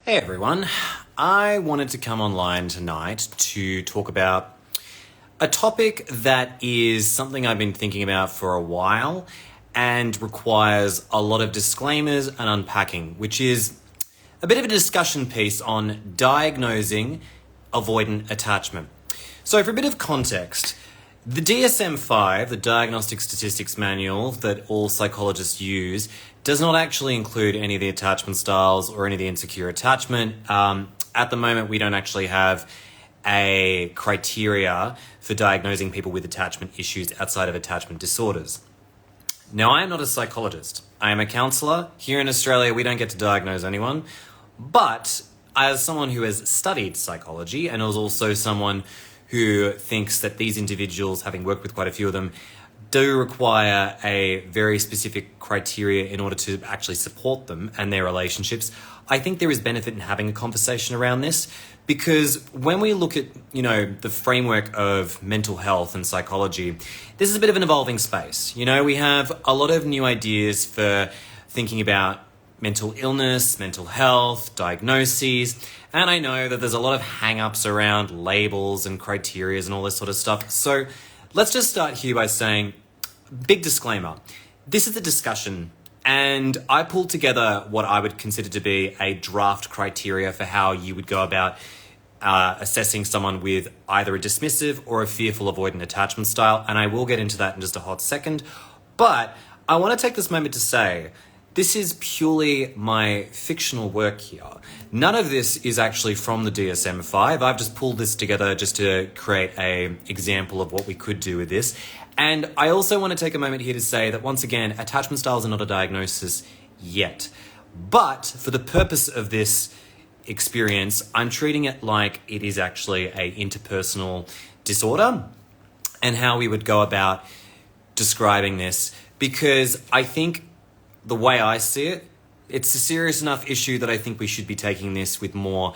Hey everyone, I wanted to come online tonight to talk about a topic that is something I've been thinking about for a while and requires a lot of disclaimers and unpacking, which is a bit of a discussion piece on diagnosing avoidant attachment. So for a bit of context, the DSM-5, the Diagnostic Statistics Manual that all psychologists use, does not actually include any of the attachment styles or any of the insecure attachment. At the moment, we don't actually have a criteria for diagnosing people with attachment issues outside of attachment disorders. Now, I am not a psychologist. I am a counsellor. Here in Australia, we don't get to diagnose anyone. But as someone who has studied psychology and is also someone who thinks that these individuals, having worked with quite a few of them, do require a very specific criteria in order to actually support them and their relationships, I think there is benefit in having a conversation around this, because when we look at, the framework of mental health and psychology, this is a bit of an evolving space. We have a lot of new ideas for thinking about mental illness, mental health, diagnoses, and I know that there's a lot of hang-ups around labels and criterias and all this sort of stuff. So let's just start here by saying, big disclaimer, this is a discussion, and I pulled together what I would consider to be a draft criteria for how you would go about assessing someone with either a dismissive or a fearful avoidant attachment style, and I will get into that in just a hot second. But I want to take this moment to say, this is purely my fictional work here. None of this is actually from the DSM-5. I've just pulled this together just to create an example of what we could do with this. And I also want to take a moment here to say that, once again, attachment styles are not a diagnosis yet. But for the purpose of this experience, I'm treating it like it is actually an interpersonal disorder and how we would go about describing this, because I think the way I see it, it's a serious enough issue that I think we should be taking this with more,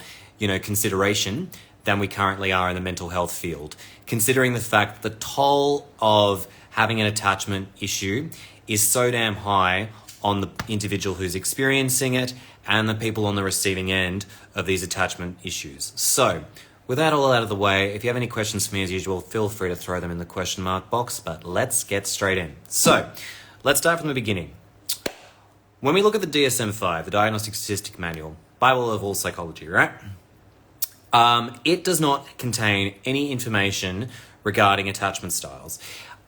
consideration than we currently are in the mental health field, considering the fact that the toll of having an attachment issue is so damn high on the individual who's experiencing it and the people on the receiving end of these attachment issues. So, with that all out of the way, if you have any questions for me as usual, feel free to throw them in the question mark box, but let's get straight in. So, let's start from the beginning. When we look at the DSM-5, the Diagnostic Statistic Manual, Bible of all psychology, right? It does not contain any information regarding attachment styles.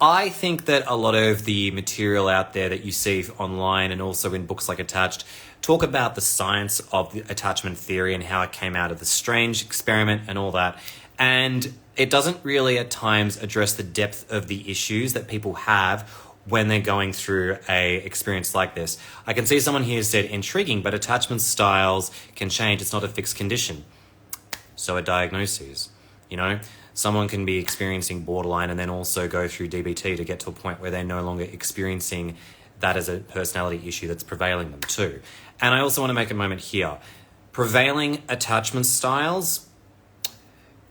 I think that a lot of the material out there that you see online and also in books like Attached talk about the science of the attachment theory and how it came out of the Strange experiment and all that. And it doesn't really at times address the depth of the issues that people have when they're going through a experience like this. I can see someone here said, intriguing, but attachment styles can change. It's not a fixed condition. So are diagnoses. Someone can be experiencing borderline and then also go through DBT to get to a point where they're no longer experiencing that as a personality issue that's prevailing them too. And I also want to make a moment here. Prevailing attachment styles,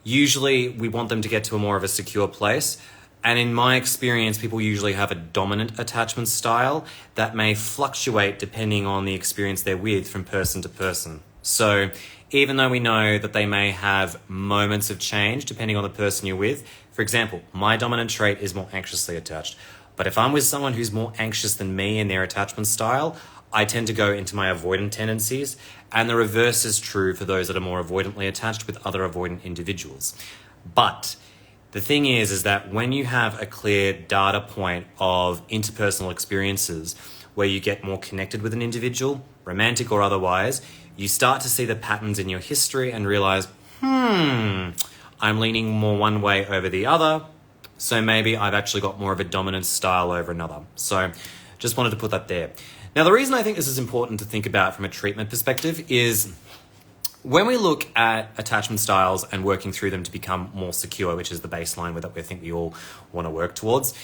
usually we want them to get to a more of a secure place. And in my experience, people usually have a dominant attachment style that may fluctuate depending on the experience they're with from person to person. So even though we know that they may have moments of change depending on the person you're with, for example, my dominant trait is more anxiously attached. But if I'm with someone who's more anxious than me in their attachment style, I tend to go into my avoidant tendencies. And the reverse is true for those that are more avoidantly attached with other avoidant individuals. But the thing is that when you have a clear data point of interpersonal experiences where you get more connected with an individual, romantic or otherwise, you start to see the patterns in your history and realize, I'm leaning more one way over the other, so maybe I've actually got more of a dominant style over another. So just wanted to put that there. Now, the reason I think this is important to think about from a treatment perspective is when we look at attachment styles and working through them to become more secure, which is the baseline that we think we all want to work towards,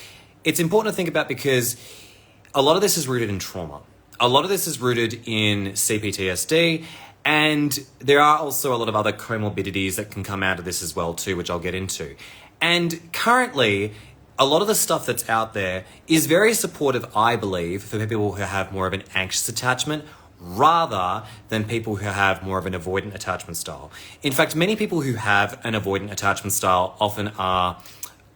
it's important to think about because a lot of this is rooted in trauma. A lot of this is rooted in CPTSD, and there are also a lot of other comorbidities that can come out of this as well too, which I'll get into. And currently, a lot of the stuff that's out there is very supportive, I believe, for people who have more of an anxious attachment rather than people who have more of an avoidant attachment style. In fact, many people who have an avoidant attachment style often are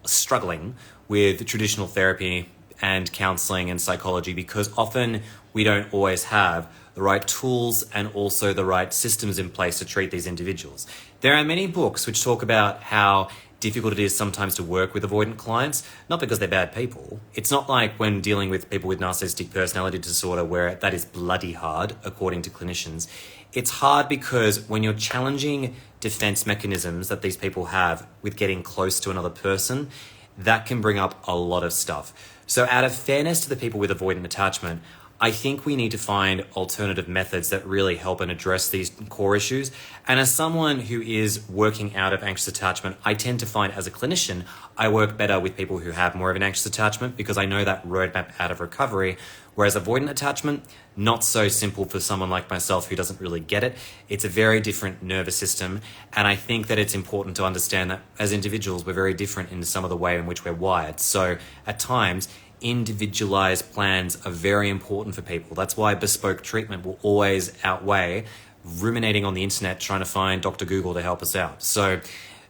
struggling with traditional therapy and counseling and psychology because often we don't always have the right tools and also the right systems in place to treat these individuals. There are many books which talk about how difficult it is sometimes to work with avoidant clients, not because they're bad people. It's not like when dealing with people with narcissistic personality disorder where that is bloody hard, according to clinicians. It's hard because when you're challenging defense mechanisms that these people have with getting close to another person, that can bring up a lot of stuff. So out of fairness to the people with avoidant attachment, I think we need to find alternative methods that really help and address these core issues. And as someone who is working out of anxious attachment, I tend to find as a clinician, I work better with people who have more of an anxious attachment because I know that roadmap out of recovery. Whereas avoidant attachment, not so simple for someone like myself who doesn't really get it. It's a very different nervous system. And I think that it's important to understand that as individuals, we're very different in some of the way in which we're wired. So at times, individualized plans are very important for people. That's why bespoke treatment will always outweigh ruminating on the internet trying to find Dr. Google to help us out. So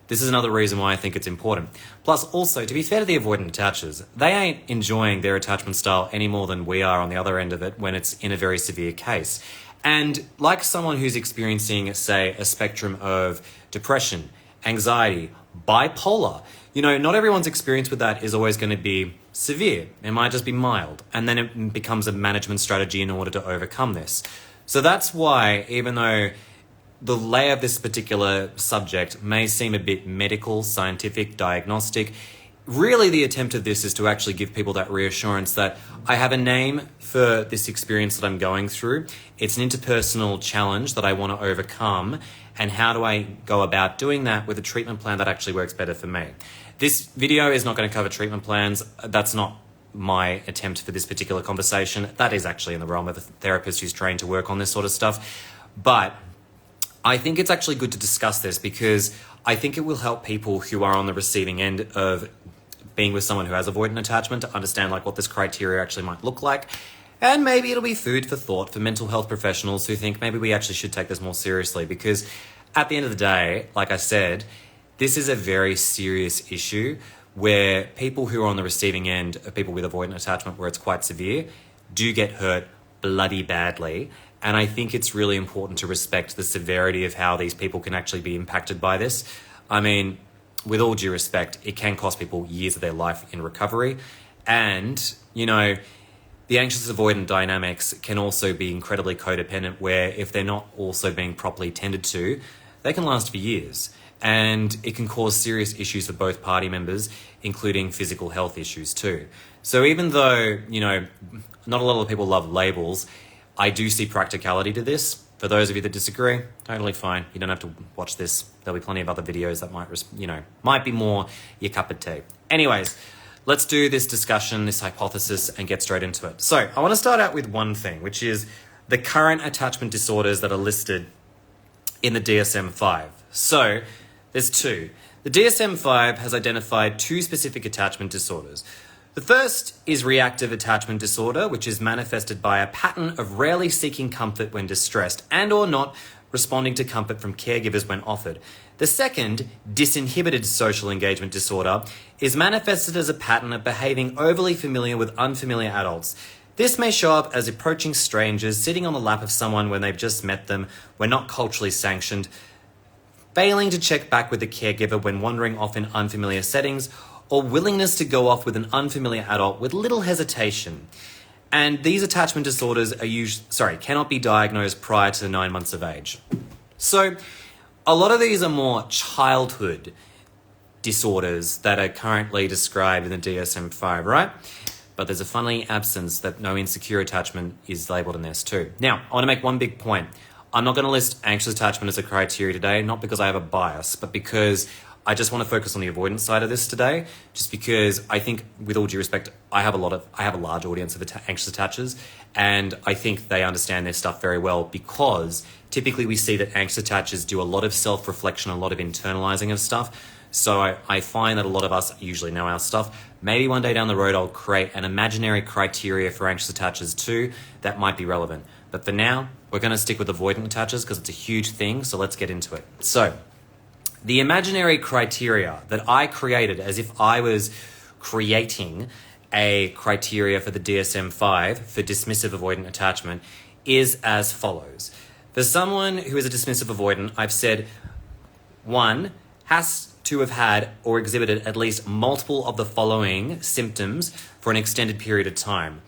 this is another reason why I think it's important. Plus also, to be fair to the avoidant attachers, they ain't enjoying their attachment style any more than we are on the other end of it when it's in a very severe case. And like someone who's experiencing, say, a spectrum of depression, anxiety, bipolar, not everyone's experience with that is always going to be severe. It might just be mild. And then it becomes a management strategy in order to overcome this. So that's why, even though the lay of this particular subject may seem a bit medical, scientific, diagnostic, really the attempt of this is to actually give people that reassurance that I have a name for this experience that I'm going through. It's an interpersonal challenge that I want to overcome. And how do I go about doing that with a treatment plan that actually works better for me? This video is not going to cover treatment plans. That's not my attempt for this particular conversation. That is actually in the realm of a therapist who's trained to work on this sort of stuff. But I think it's actually good to discuss this because I think it will help people who are on the receiving end of being with someone who has avoidant attachment to understand what this criteria actually might look like. And maybe it'll be food for thought for mental health professionals who think maybe we actually should take this more seriously because at the end of the day, like I said, this is a very serious issue where people who are on the receiving end of people with avoidant attachment where it's quite severe do get hurt bloody badly. And I think it's really important to respect the severity of how these people can actually be impacted by this. I mean, with all due respect, it can cost people years of their life in recovery. And, the anxious avoidant dynamics can also be incredibly codependent where if they're not also being properly tended to, they can last for years. And it can cause serious issues for both party members, including physical health issues too. So even though, not a lot of people love labels, I do see practicality to this. For those of you that disagree, totally fine. You don't have to watch this. There'll be plenty of other videos that might be more your cup of tea. Anyways, let's do this discussion, this hypothesis, and get straight into it. So I want to start out with one thing, which is the current attachment disorders that are listed in the DSM-5. So there's two. The DSM-5 has identified two specific attachment disorders. The first is reactive attachment disorder, which is manifested by a pattern of rarely seeking comfort when distressed and or not responding to comfort from caregivers when offered. The second, disinhibited social engagement disorder, is manifested as a pattern of behaving overly familiar with unfamiliar adults. This may show up as approaching strangers, sitting on the lap of someone when they've just met them, when not culturally sanctioned, failing to check back with the caregiver when wandering off in unfamiliar settings, or willingness to go off with an unfamiliar adult with little hesitation. And these attachment disorders cannot be diagnosed prior to 9 months of age. So a lot of these are more childhood disorders that are currently described in the DSM-5, right? But there's a funny absence that no insecure attachment is labeled in this too. Now, I want to make one big point. I'm not going to list anxious attachment as a criteria today, not because I have a bias, but because I just want to focus on the avoidance side of this today, just because I think, with all due respect, I have a large audience of anxious attachers, and I think they understand their stuff very well because typically we see that anxious attachers do a lot of self-reflection, a lot of internalizing of stuff. So I find that a lot of us usually know our stuff. Maybe one day down the road, I'll create an imaginary criteria for anxious attachers too that might be relevant. But for now, we're going to stick with avoidant attaches because it's a huge thing. So let's get into it. So the imaginary criteria that I created as if I was creating a criteria for the DSM-5 for dismissive avoidant attachment is as follows. For someone who is a dismissive avoidant, I've said 1 has to have had or exhibited at least multiple of the following symptoms for an extended period of time.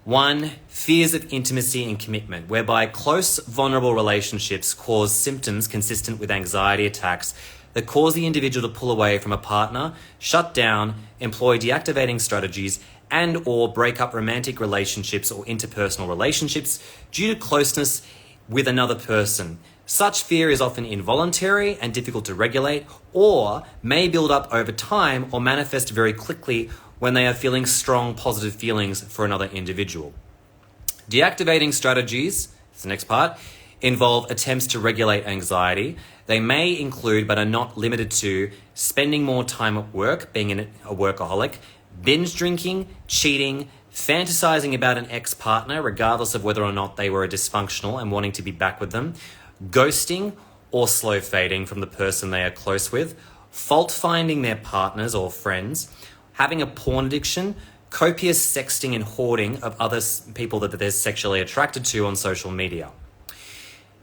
1, fears of intimacy and commitment, whereby close, vulnerable relationships cause symptoms consistent with anxiety attacks that cause the individual to pull away from a partner, shut down, employ deactivating strategies, and or break up romantic relationships or interpersonal relationships due to closeness with another person. Such fear is often involuntary and difficult to regulate, or may build up over time or manifest very quickly when they are feeling strong positive feelings for another individual. Deactivating strategies, that's the next part, involve attempts to regulate anxiety. They may include, but are not limited to, spending more time at work, being a workaholic, binge drinking, cheating, fantasizing about an ex-partner, regardless of whether or not they were dysfunctional and wanting to be back with them, ghosting or slow fading from the person they are close with, fault finding their partners or friends, having a porn addiction, copious sexting and hoarding of other people that they're sexually attracted to on social media.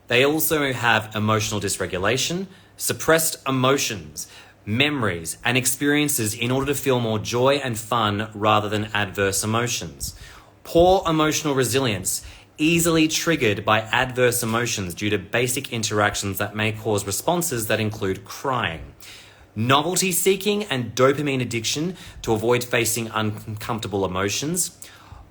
They also have emotional dysregulation, suppressed emotions, memories, and experiences in order to feel more joy and fun rather than adverse emotions. Poor emotional resilience, easily triggered by adverse emotions due to basic interactions that may cause responses that include crying. Novelty seeking and dopamine addiction to avoid facing uncomfortable emotions.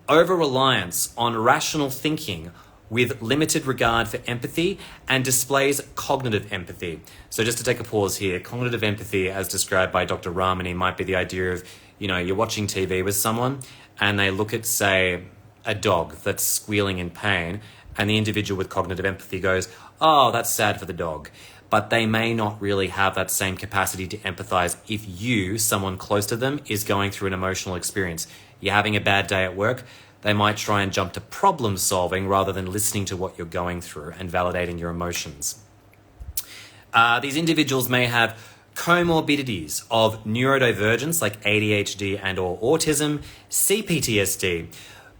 Over-reliance on rational thinking with limited regard for empathy and displays cognitive empathy. So just to take a pause here, cognitive empathy as described by Dr. Ramani might be the idea of, you're watching TV with someone and they look at, say, a dog that's squealing in pain and the individual with cognitive empathy goes, oh, that's sad for the dog. But they may not really have that same capacity to empathize if you, someone close to them, is going through an emotional experience. You're having a bad day at work, they might try and jump to problem solving rather than listening to what you're going through and validating your emotions. These individuals may have comorbidities of neurodivergence like ADHD and or autism, CPTSD,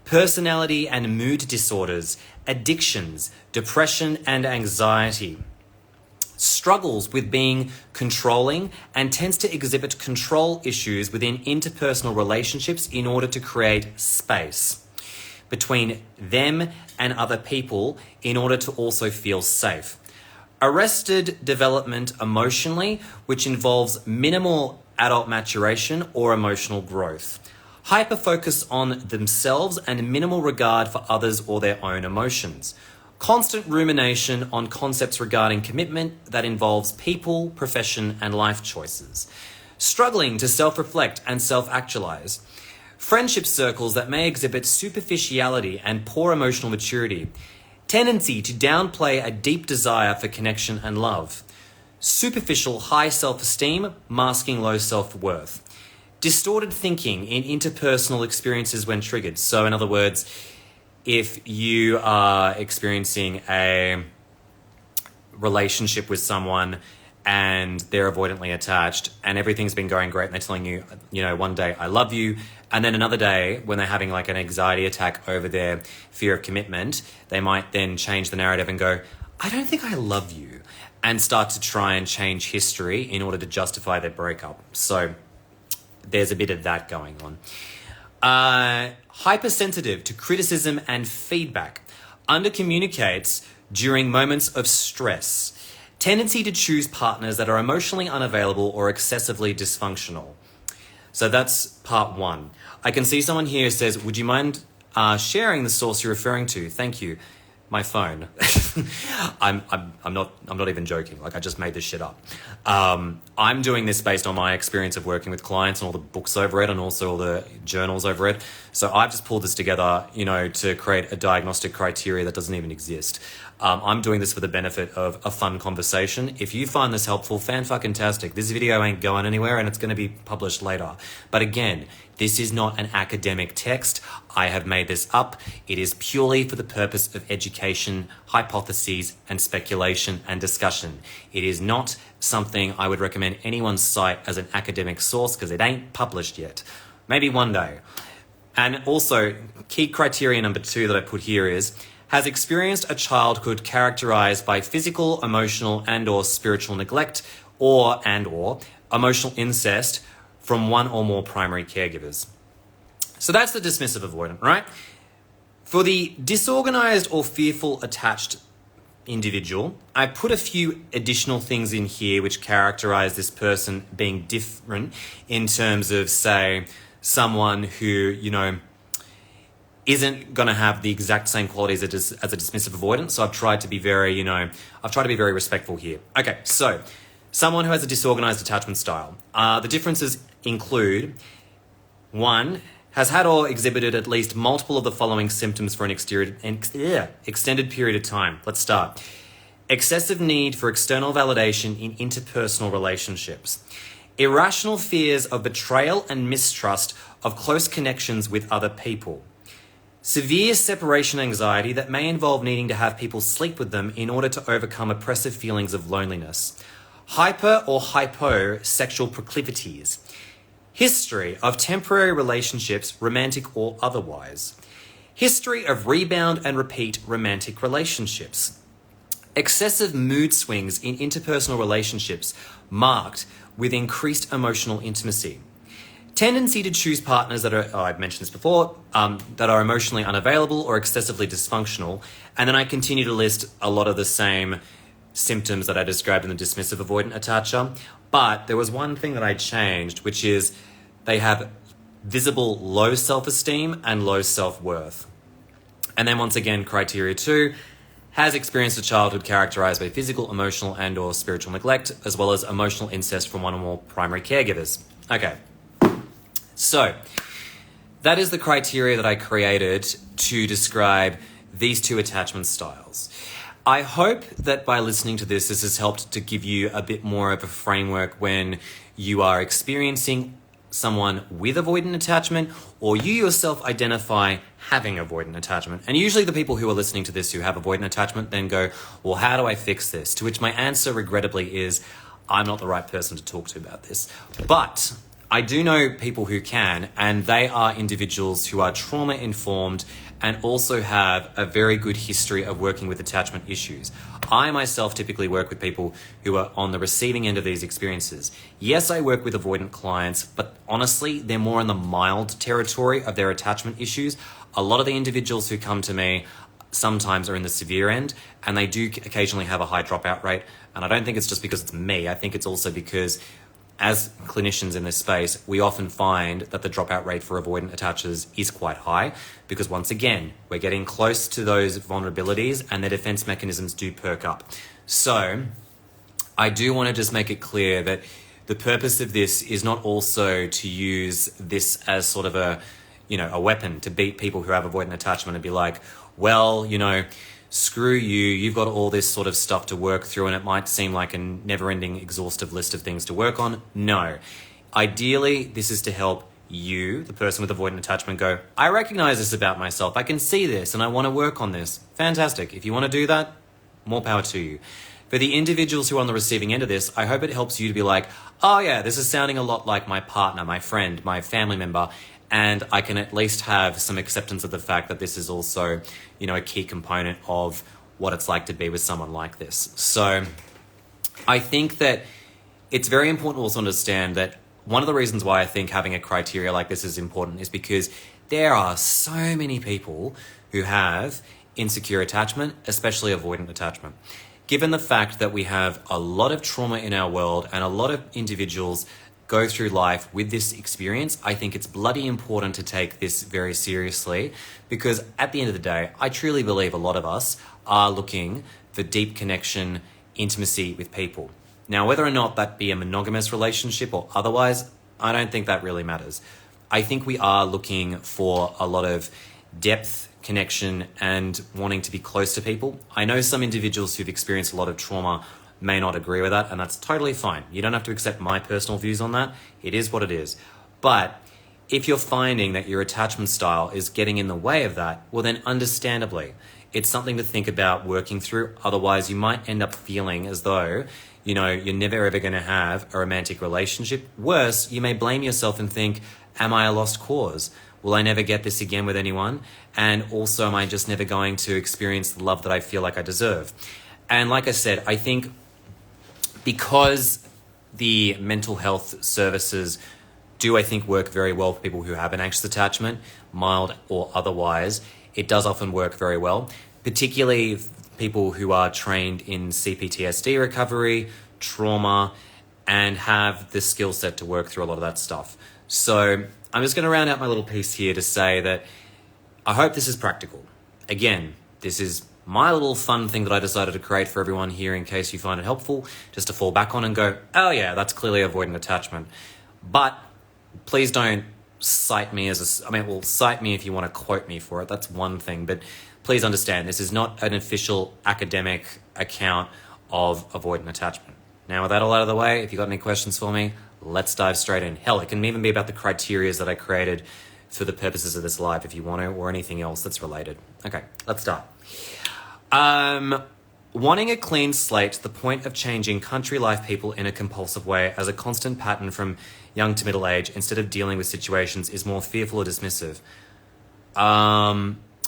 personality and mood disorders, addictions, depression and anxiety, struggles with being controlling and tends to exhibit control issues within interpersonal relationships in order to create space between them and other people in order to also feel safe. Arrested development emotionally, which involves minimal adult maturation or emotional growth. Hyperfocus on themselves and minimal regard for others or their own emotions. Constant rumination on concepts regarding commitment that involves people, profession, and life choices. Struggling to self-reflect and self-actualize. Friendship circles that may exhibit superficiality and poor emotional maturity. Tendency to downplay a deep desire for connection and love. Superficial high self-esteem masking low self-worth. Distorted thinking in interpersonal experiences when triggered. So in other words, if you are experiencing a relationship with someone and they're avoidantly attached and everything's been going great and they're telling you, one day, I love you. And then another day when they're having like an anxiety attack over their fear of commitment, they might then change the narrative and go, I don't think I love you, and start to try and change history in order to justify their breakup. So there's a bit of that going on. Hypersensitive to criticism and feedback. Undercommunicates during moments of stress. Tendency to choose partners that are emotionally unavailable or excessively dysfunctional. So that's part one. I can see someone here says, would you mind sharing the source you're referring to? Thank you. My phone. I'm not even joking. Like, I just made this shit up. I'm doing this based on my experience of working with clients and all the books I've read and also all the journals I've read. So I've just pulled this together, to create a diagnostic criteria that doesn't even exist. I'm doing this for the benefit of a fun conversation. If you find this helpful, fan-fucking-tastic. This video ain't going anywhere and it's going to be published later. But again, This is not an academic text. I have made this up. It is purely for the purpose of education, hypotheses, and speculation and discussion. It is not something I would recommend anyone cite as an academic source because it ain't published yet. Maybe one day. And also, key criteria number 2 that I put here is, has experienced a childhood characterized by physical, emotional, and/or spiritual neglect or emotional incest from one or more primary caregivers. So that's the dismissive avoidant, right? For the disorganized or fearful attached individual, I put a few additional things in here which characterize this person being different in terms of, say, someone who, isn't going to have the exact same qualities as a dismissive avoidant. So I've tried to be very, respectful here. Okay, so someone who has a disorganized attachment style. The differences include, 1, has had or exhibited at least multiple of the following symptoms for an extended period of time. Let's start. Excessive need for external validation in interpersonal relationships. Irrational fears of betrayal and mistrust of close connections with other people. Severe separation anxiety that may involve needing to have people sleep with them in order to overcome oppressive feelings of loneliness. Hyper or hyposexual proclivities. History of temporary relationships, romantic or otherwise. History of rebound and repeat romantic relationships. Excessive mood swings in interpersonal relationships marked with increased emotional intimacy. Tendency to choose partners that are, I've mentioned this before, that are emotionally unavailable or excessively dysfunctional. And then I continue to list a lot of the same symptoms that I described in the dismissive avoidant attacher. But there was one thing that I changed, which is they have visible low self-esteem and low self-worth. And then once again, criteria 2, has experienced a childhood characterized by physical, emotional, and/or spiritual neglect, as well as emotional incest from one or more primary caregivers. Okay. So, that is the criteria that I created to describe these 2 attachment styles. I hope that by listening to this has helped to give you a bit more of a framework when you are experiencing someone with avoidant attachment or you yourself identify having avoidant attachment. And usually the people who are listening to this who have avoidant attachment then go, well, how do I fix this? To which my answer, regrettably, is I'm not the right person to talk to about this. But I do know people who can, and they are individuals who are trauma-informed and also have a very good history of working with attachment issues. I myself typically work with people who are on the receiving end of these experiences. Yes, I work with avoidant clients, but honestly, they're more in the mild territory of their attachment issues. A lot of the individuals who come to me sometimes are in the severe end, and they do occasionally have a high dropout rate. And I don't think it's just because it's me. I think it's also because as clinicians in this space, we often find that the dropout rate for avoidant attachers is quite high because, once again, we're getting close to those vulnerabilities and their defense mechanisms do perk up. So I do want to just make it clear that the purpose of this is not also to use this as sort of a weapon to beat people who have avoidant attachment and be like, well, screw you, you've got all this sort of stuff to work through and it might seem like a never-ending exhaustive list of things to work on. No. Ideally, this is to help you, the person with avoidant attachment, go, I recognize this about myself, I can see this and I want to work on this. Fantastic. If you want to do that, more power to you. For the individuals who are on the receiving end of this, I hope it helps you to be like, oh yeah, this is sounding a lot like my partner, my friend, my family member, and I can at least have some acceptance of the fact that this is also, a key component of what it's like to be with someone like this. So I think that it's very important to also understand that one of the reasons why I think having a criteria like this is important is because there are so many people who have insecure attachment, especially avoidant attachment. Given the fact that we have a lot of trauma in our world and a lot of individuals go through life with this experience, I think it's bloody important to take this very seriously because at the end of the day, I truly believe a lot of us are looking for deep connection, intimacy with people. Now, whether or not that be a monogamous relationship or otherwise, I don't think that really matters. I think we are looking for a lot of depth, connection, and wanting to be close to people. I know some individuals who've experienced a lot of trauma may not agree with that, and that's totally fine. You don't have to accept my personal views on that. It is what it is. But If you're finding that your attachment style is getting in the way of that, well then understandably, it's something to think about working through. Otherwise, you might end up feeling as though, you're never ever going to have a romantic relationship. Worse, you may blame yourself and think, am I a lost cause? Will I never get this again with anyone? And also, am I just never going to experience the love that I feel like I deserve? And like I said, I think because the mental health services do, I think, work very well for people who have an anxious attachment, mild or otherwise, it does often work very well, particularly people who are trained in CPTSD recovery, trauma, and have the skill set to work through a lot of that stuff. So I'm just going to round out my little piece here to say that I hope this is practical. Again, this is my little fun thing that I decided to create for everyone here in case you find it helpful, just to fall back on and go, oh yeah, that's clearly avoidant attachment. But please don't cite me cite me if you want to quote me for it. That's one thing. But please understand, this is not an official academic account of avoidant attachment. Now, with that all out of the way, if you've got any questions for me, let's dive straight in. Hell, it can even be about the criteria that I created for the purposes of this live if you want to, or anything else that's related. Okay, let's start. Wanting a clean slate, the point of changing country life people in a compulsive way as a constant pattern from young to middle age instead of dealing with situations is more fearful or dismissive.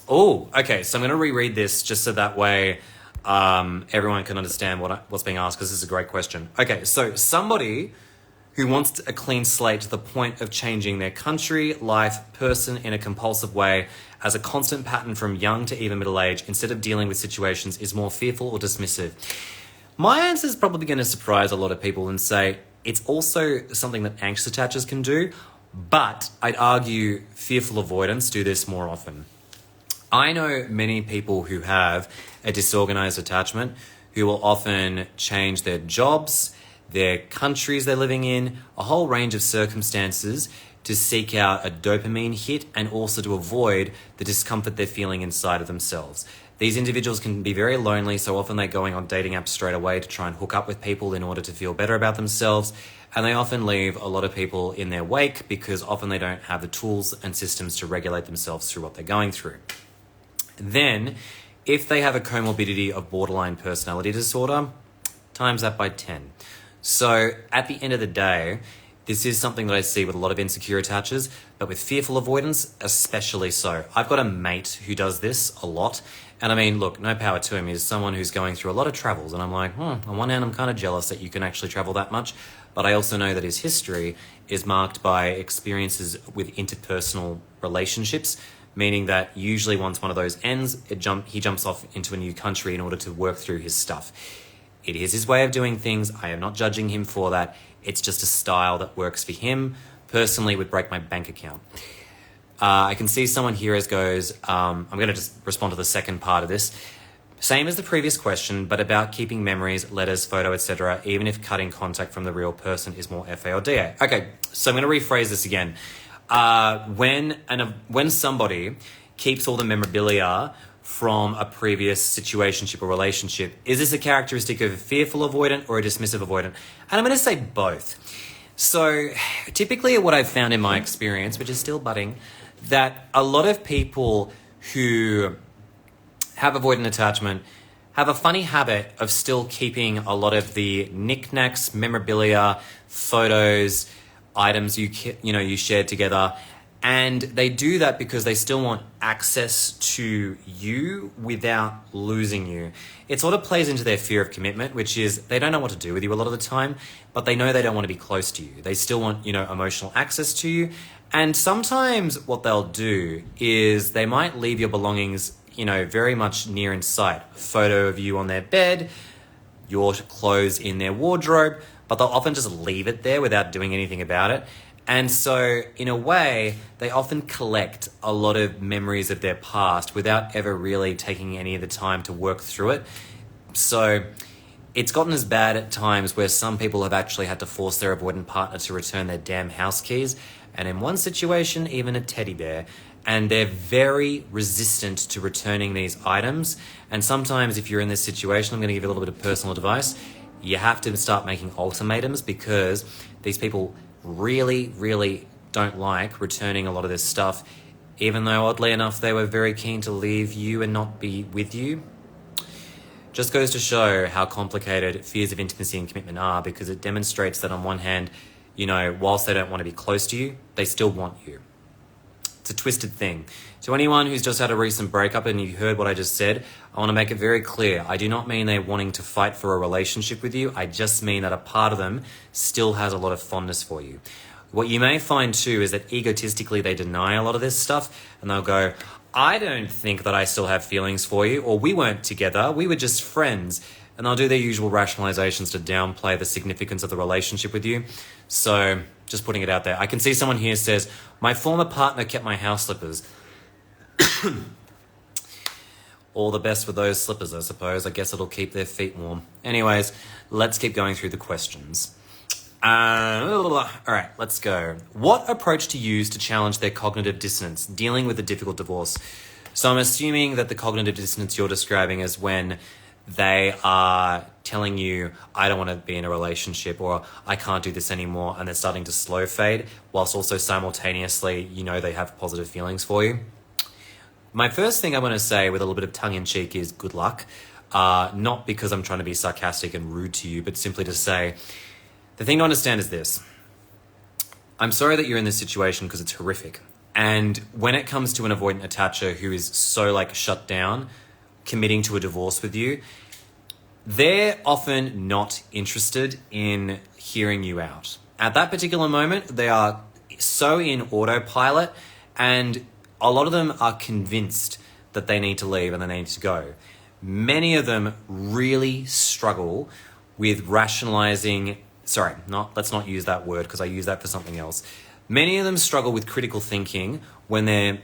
Okay, so I'm going to reread this just so that way everyone can understand what's being asked, because this is a great question. Okay, so somebody who wants a clean slate to the point of changing their country, life, person in a compulsive way as a constant pattern from young to even middle age instead of dealing with situations is more fearful or dismissive. My answer is probably going to surprise a lot of people and say it's also something that anxious attachers can do, but I'd argue fearful avoidants do this more often. I know many people who have a disorganized attachment who will often change their jobs, their countries they're living in, a whole range of circumstances to seek out a dopamine hit and also to avoid the discomfort they're feeling inside of themselves. These individuals can be very lonely, so often they're going on dating apps straight away to try and hook up with people in order to feel better about themselves, and they often leave a lot of people in their wake because often they don't have the tools and systems to regulate themselves through what they're going through. Then, if they have a comorbidity of borderline personality disorder, times that by 10. So at the end of the day, this is something that I see with a lot of insecure attachers, but with fearful avoidance, especially so. I've got a mate who does this a lot. And I mean, look, no power to him. He's someone who's going through a lot of travels. And I'm like, on one hand, I'm kind of jealous that you can actually travel that much. But I also know that his history is marked by experiences with interpersonal relationships, meaning that usually once one of those ends, he jumps off into a new country in order to work through his stuff. It is his way of doing things. I am not judging him for that. It's just a style that works for him. Personally, would break my bank account. I can see someone here as goes, I'm going to just respond to the second part of this. Same as the previous question, but about keeping memories, letters, photo, etc., even if cutting contact from the real person is more FA or DA. Okay, so I'm going to rephrase this again. When somebody keeps all the memorabilia from a previous situationship or relationship, is this a characteristic of a fearful avoidant or a dismissive avoidant? And I'm going to say both. So typically what I've found in my experience, which is still budding, that a lot of people who have avoidant attachment have a funny habit of still keeping a lot of the knickknacks, memorabilia, photos, items you shared together. And they do that because they still want access to you without losing you. It sort of plays into their fear of commitment, which is they don't know what to do with you a lot of the time, but they know they don't want to be close to you. They still want, emotional access to you. And sometimes what they'll do is they might leave your belongings, very much near in sight. A photo of you on their bed, your clothes in their wardrobe, but they'll often just leave it there without doing anything about it. And so, in a way, they often collect a lot of memories of their past without ever really taking any of the time to work through it. So, it's gotten as bad at times where some people have actually had to force their avoidant partner to return their damn house keys, and in one situation, even a teddy bear. And they're very resistant to returning these items. And sometimes, if you're in this situation, I'm going to give you a little bit of personal advice. You have to start making ultimatums because these people really, really don't like returning a lot of this stuff, even though oddly enough they were very keen to leave you and not be with you. Just goes to show how complicated fears of intimacy and commitment are, because it demonstrates that on one hand, whilst they don't want to be close to you, they still want you. It's a twisted thing. To anyone who's just had a recent breakup and you heard what I just said, I want to make it very clear. I do not mean they're wanting to fight for a relationship with you. I just mean that a part of them still has a lot of fondness for you. What you may find too is that egotistically they deny a lot of this stuff, and they'll go, I don't think that I still have feelings for you, or we weren't together, we were just friends. And they'll do their usual rationalizations to downplay the significance of the relationship with you. So just putting it out there. I can see someone here says, my former partner kept my house slippers. All the best with those slippers, I suppose. I guess it'll keep their feet warm. Anyways, let's keep going through the questions. All right, let's go. What approach to use to challenge their cognitive dissonance, dealing with a difficult divorce? So I'm assuming that the cognitive dissonance you're describing is when they are telling you, I don't want to be in a relationship, or I can't do this anymore, and they're starting to slow fade, whilst also simultaneously, they have positive feelings for you. My first thing I want to say with a little bit of tongue-in-cheek is good luck. Not because I'm trying to be sarcastic and rude to you, but simply to say, the thing to understand is this. I'm sorry that you're in this situation because it's horrific. And when it comes to an avoidant attacher who is so shut down, committing to a divorce with you, they're often not interested in hearing you out. At that particular moment, they are so in autopilot, and a lot of them are convinced that they need to leave and they need to go. Many of them really struggle with rationalizing. Let's not use that word because I use that for something else. Many of them struggle with critical thinking when their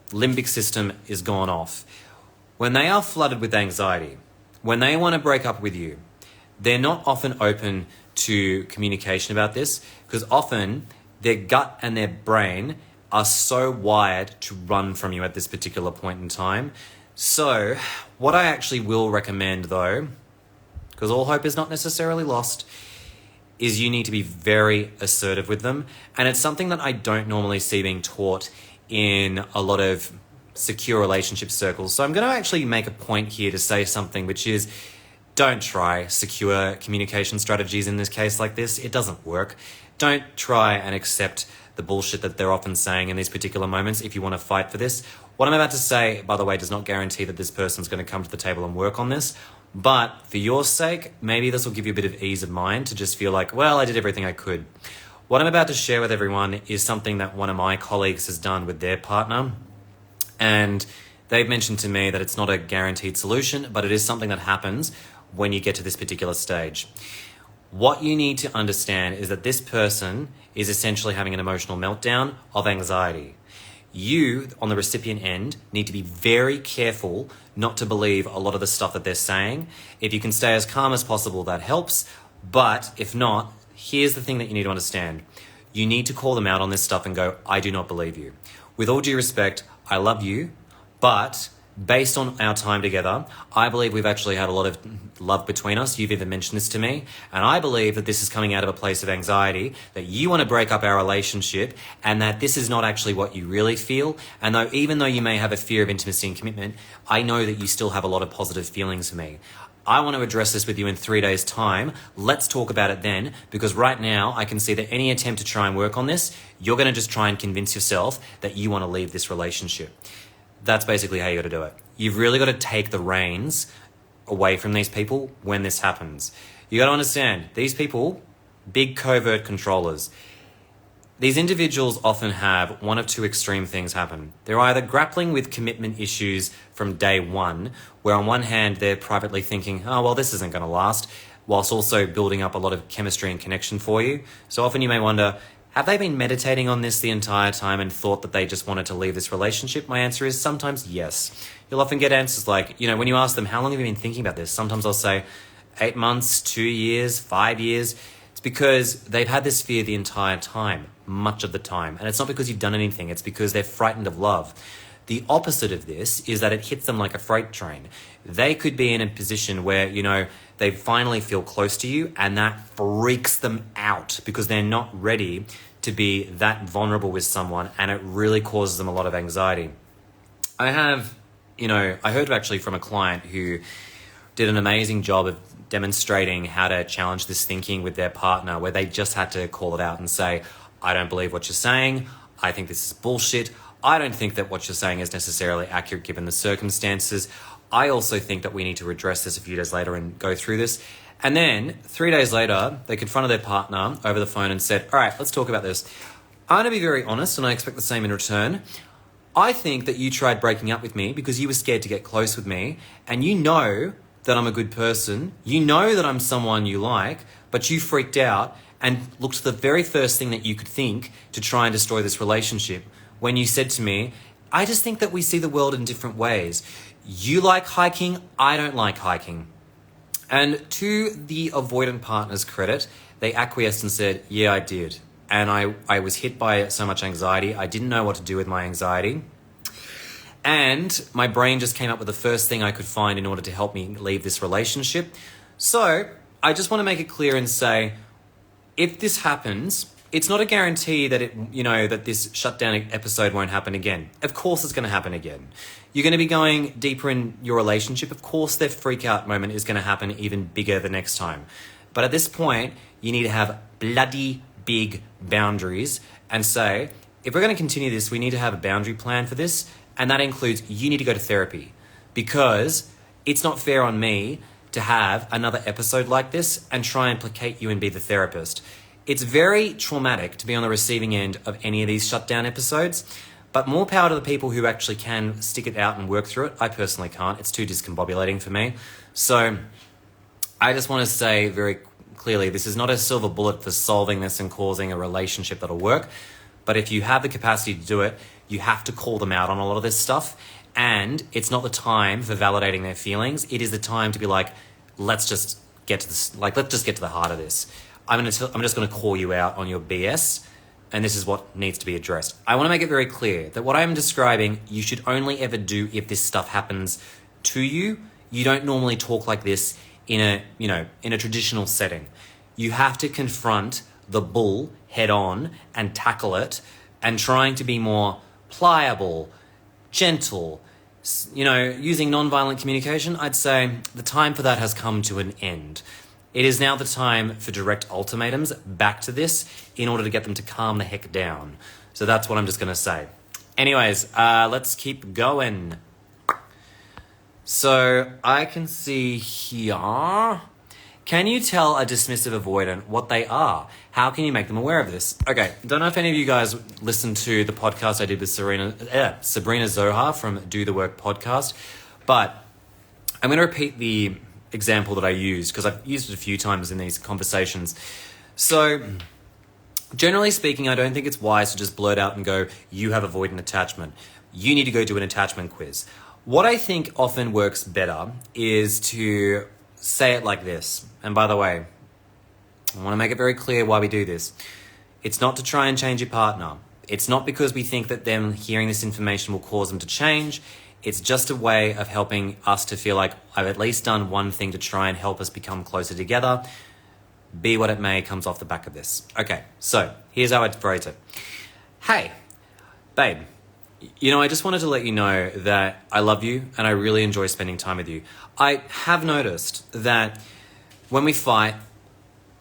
limbic system is gone off. When they are flooded with anxiety, when they want to break up with you, they're not often open to communication about this, because often their gut and their brain are so wired to run from you at this particular point in time. So what I actually will recommend though, because all hope is not necessarily lost, is you need to be very assertive with them. And it's something that I don't normally see being taught in a lot of secure relationship circles. So I'm going to actually make a point here to say something, which is, don't try secure communication strategies in this case like this. It doesn't work. Don't try and accept the bullshit that they're often saying in these particular moments if you want to fight for this. What I'm about to say, by the way, does not guarantee that this person's going to come to the table and work on this. But for your sake, maybe this will give you a bit of ease of mind to just feel like, well, I did everything I could. What I'm about to share with everyone is something that one of my colleagues has done with their partner. And they've mentioned to me that it's not a guaranteed solution, but it is something that happens when you get to this particular stage. What you need to understand is that this person is essentially having an emotional meltdown of anxiety. You, on the recipient end, need to be very careful not to believe a lot of the stuff that they're saying. If you can stay as calm as possible, that helps. But if not, here's the thing that you need to understand. You need to call them out on this stuff and go, I do not believe you. With all due respect, I love you, but based on our time together, I believe we've actually had a lot of love between us. You've even mentioned this to me. And I believe that this is coming out of a place of anxiety, that you want to break up our relationship, and that this is not actually what you really feel. And even though you may have a fear of intimacy and commitment, I know that you still have a lot of positive feelings for me. I want to address this with you in 3 days' time. Let's talk about it then, because right now I can see that any attempt to try and work on this, you're going to just try and convince yourself that you want to leave this relationship. That's basically how you got to do it. You've really got to take the reins away from these people when this happens. You got to understand, these people, big covert controllers. These individuals often have one of two extreme things happen. They're either grappling with commitment issues from day one, where on one hand they're privately thinking, oh, well, this isn't going to last, whilst also building up a lot of chemistry and connection for you. So often you may wonder, have they been meditating on this the entire time and thought that they just wanted to leave this relationship? My answer is sometimes yes. You'll often get answers like, when you ask them, how long have you been thinking about this? Sometimes they'll say 8 months, 2 years, 5 years. It's because they've had this fear the entire time, much of the time. And it's not because you've done anything. It's because they're frightened of love. The opposite of this is that it hits them like a freight train. They could be in a position where, they finally feel close to you, and that freaks them out because they're not ready to be that vulnerable with someone, and it really causes them a lot of anxiety. I heard actually from a client who did an amazing job of demonstrating how to challenge this thinking with their partner, where they just had to call it out and say, I don't believe what you're saying. I think this is bullshit. I don't think that what you're saying is necessarily accurate given the circumstances. I also think that we need to address this a few days later and go through this. And then 3 days later, they confronted their partner over the phone and said, all right, let's talk about this. I'm going to be very honest, and I expect the same in return. I think that you tried breaking up with me because you were scared to get close with me, and you know that I'm a good person. You know that I'm someone you like, but you freaked out and looked at the very first thing that you could think to try and destroy this relationship when you said to me, I just think that we see the world in different ways. You like hiking, I don't like hiking. And to the avoidant partner's credit, they acquiesced and said, yeah, I did. And I was hit by so much anxiety. I didn't know what to do with my anxiety. And my brain just came up with the first thing I could find in order to help me leave this relationship. So I just want to make it clear and say, if this happens, it's not a guarantee that that this shutdown episode won't happen again. Of course it's going to happen again. You're going to be going deeper in your relationship. Of course their freak out moment is going to happen even bigger the next time. But at this point, you need to have bloody big boundaries and say, if we're going to continue this, we need to have a boundary plan for this. And that includes you need to go to therapy, because it's not fair on me to have another episode like this and try and placate you and be the therapist. It's very traumatic to be on the receiving end of any of these shutdown episodes, but more power to the people who actually can stick it out and work through it. I personally can't. It's too discombobulating for me. So I just want to say very clearly, this is not a silver bullet for solving this and causing a relationship that'll work. But if you have the capacity to do it, you have to call them out on a lot of this stuff. And it's not the time for validating their feelings. It is the time to be like, let's just get to this. Let's just get to the heart of this. I'm just going to call you out on your BS. And this is what needs to be addressed. I want to make it very clear that what I'm describing, you should only ever do if this stuff happens to you. You don't normally talk like this in a traditional setting. You have to confront the bull head on and tackle it, and trying to be more pliable, gentle, using non-violent communication. I'd say the time for that has come to an end. It is now the time for direct ultimatums back to this in order to get them to calm the heck down. So that's what I'm just going to say. Anyways, let's keep going. So I can see here, can you tell a dismissive avoidant what they are? How can you make them aware of this? Okay, don't know if any of you guys listened to the podcast I did with Sabrina Zohar from Do the Work podcast, but I'm going to repeat the example that I used because I've used it a few times in these conversations. So generally speaking, I don't think it's wise to just blurt out and go, you have avoidant attachment. You need to go do an attachment quiz. What I think often works better is to say it like this. And by the way, I want to make it very clear why we do this. It's not to try and change your partner. It's not because we think that them hearing this information will cause them to change. It's just a way of helping us to feel like I've at least done one thing to try and help us become closer together. Be what it may comes off the back of this. Okay, so here's how I'd phrase it. Hey, babe, I just wanted to let you know that I love you and I really enjoy spending time with you. I have noticed that when we fight,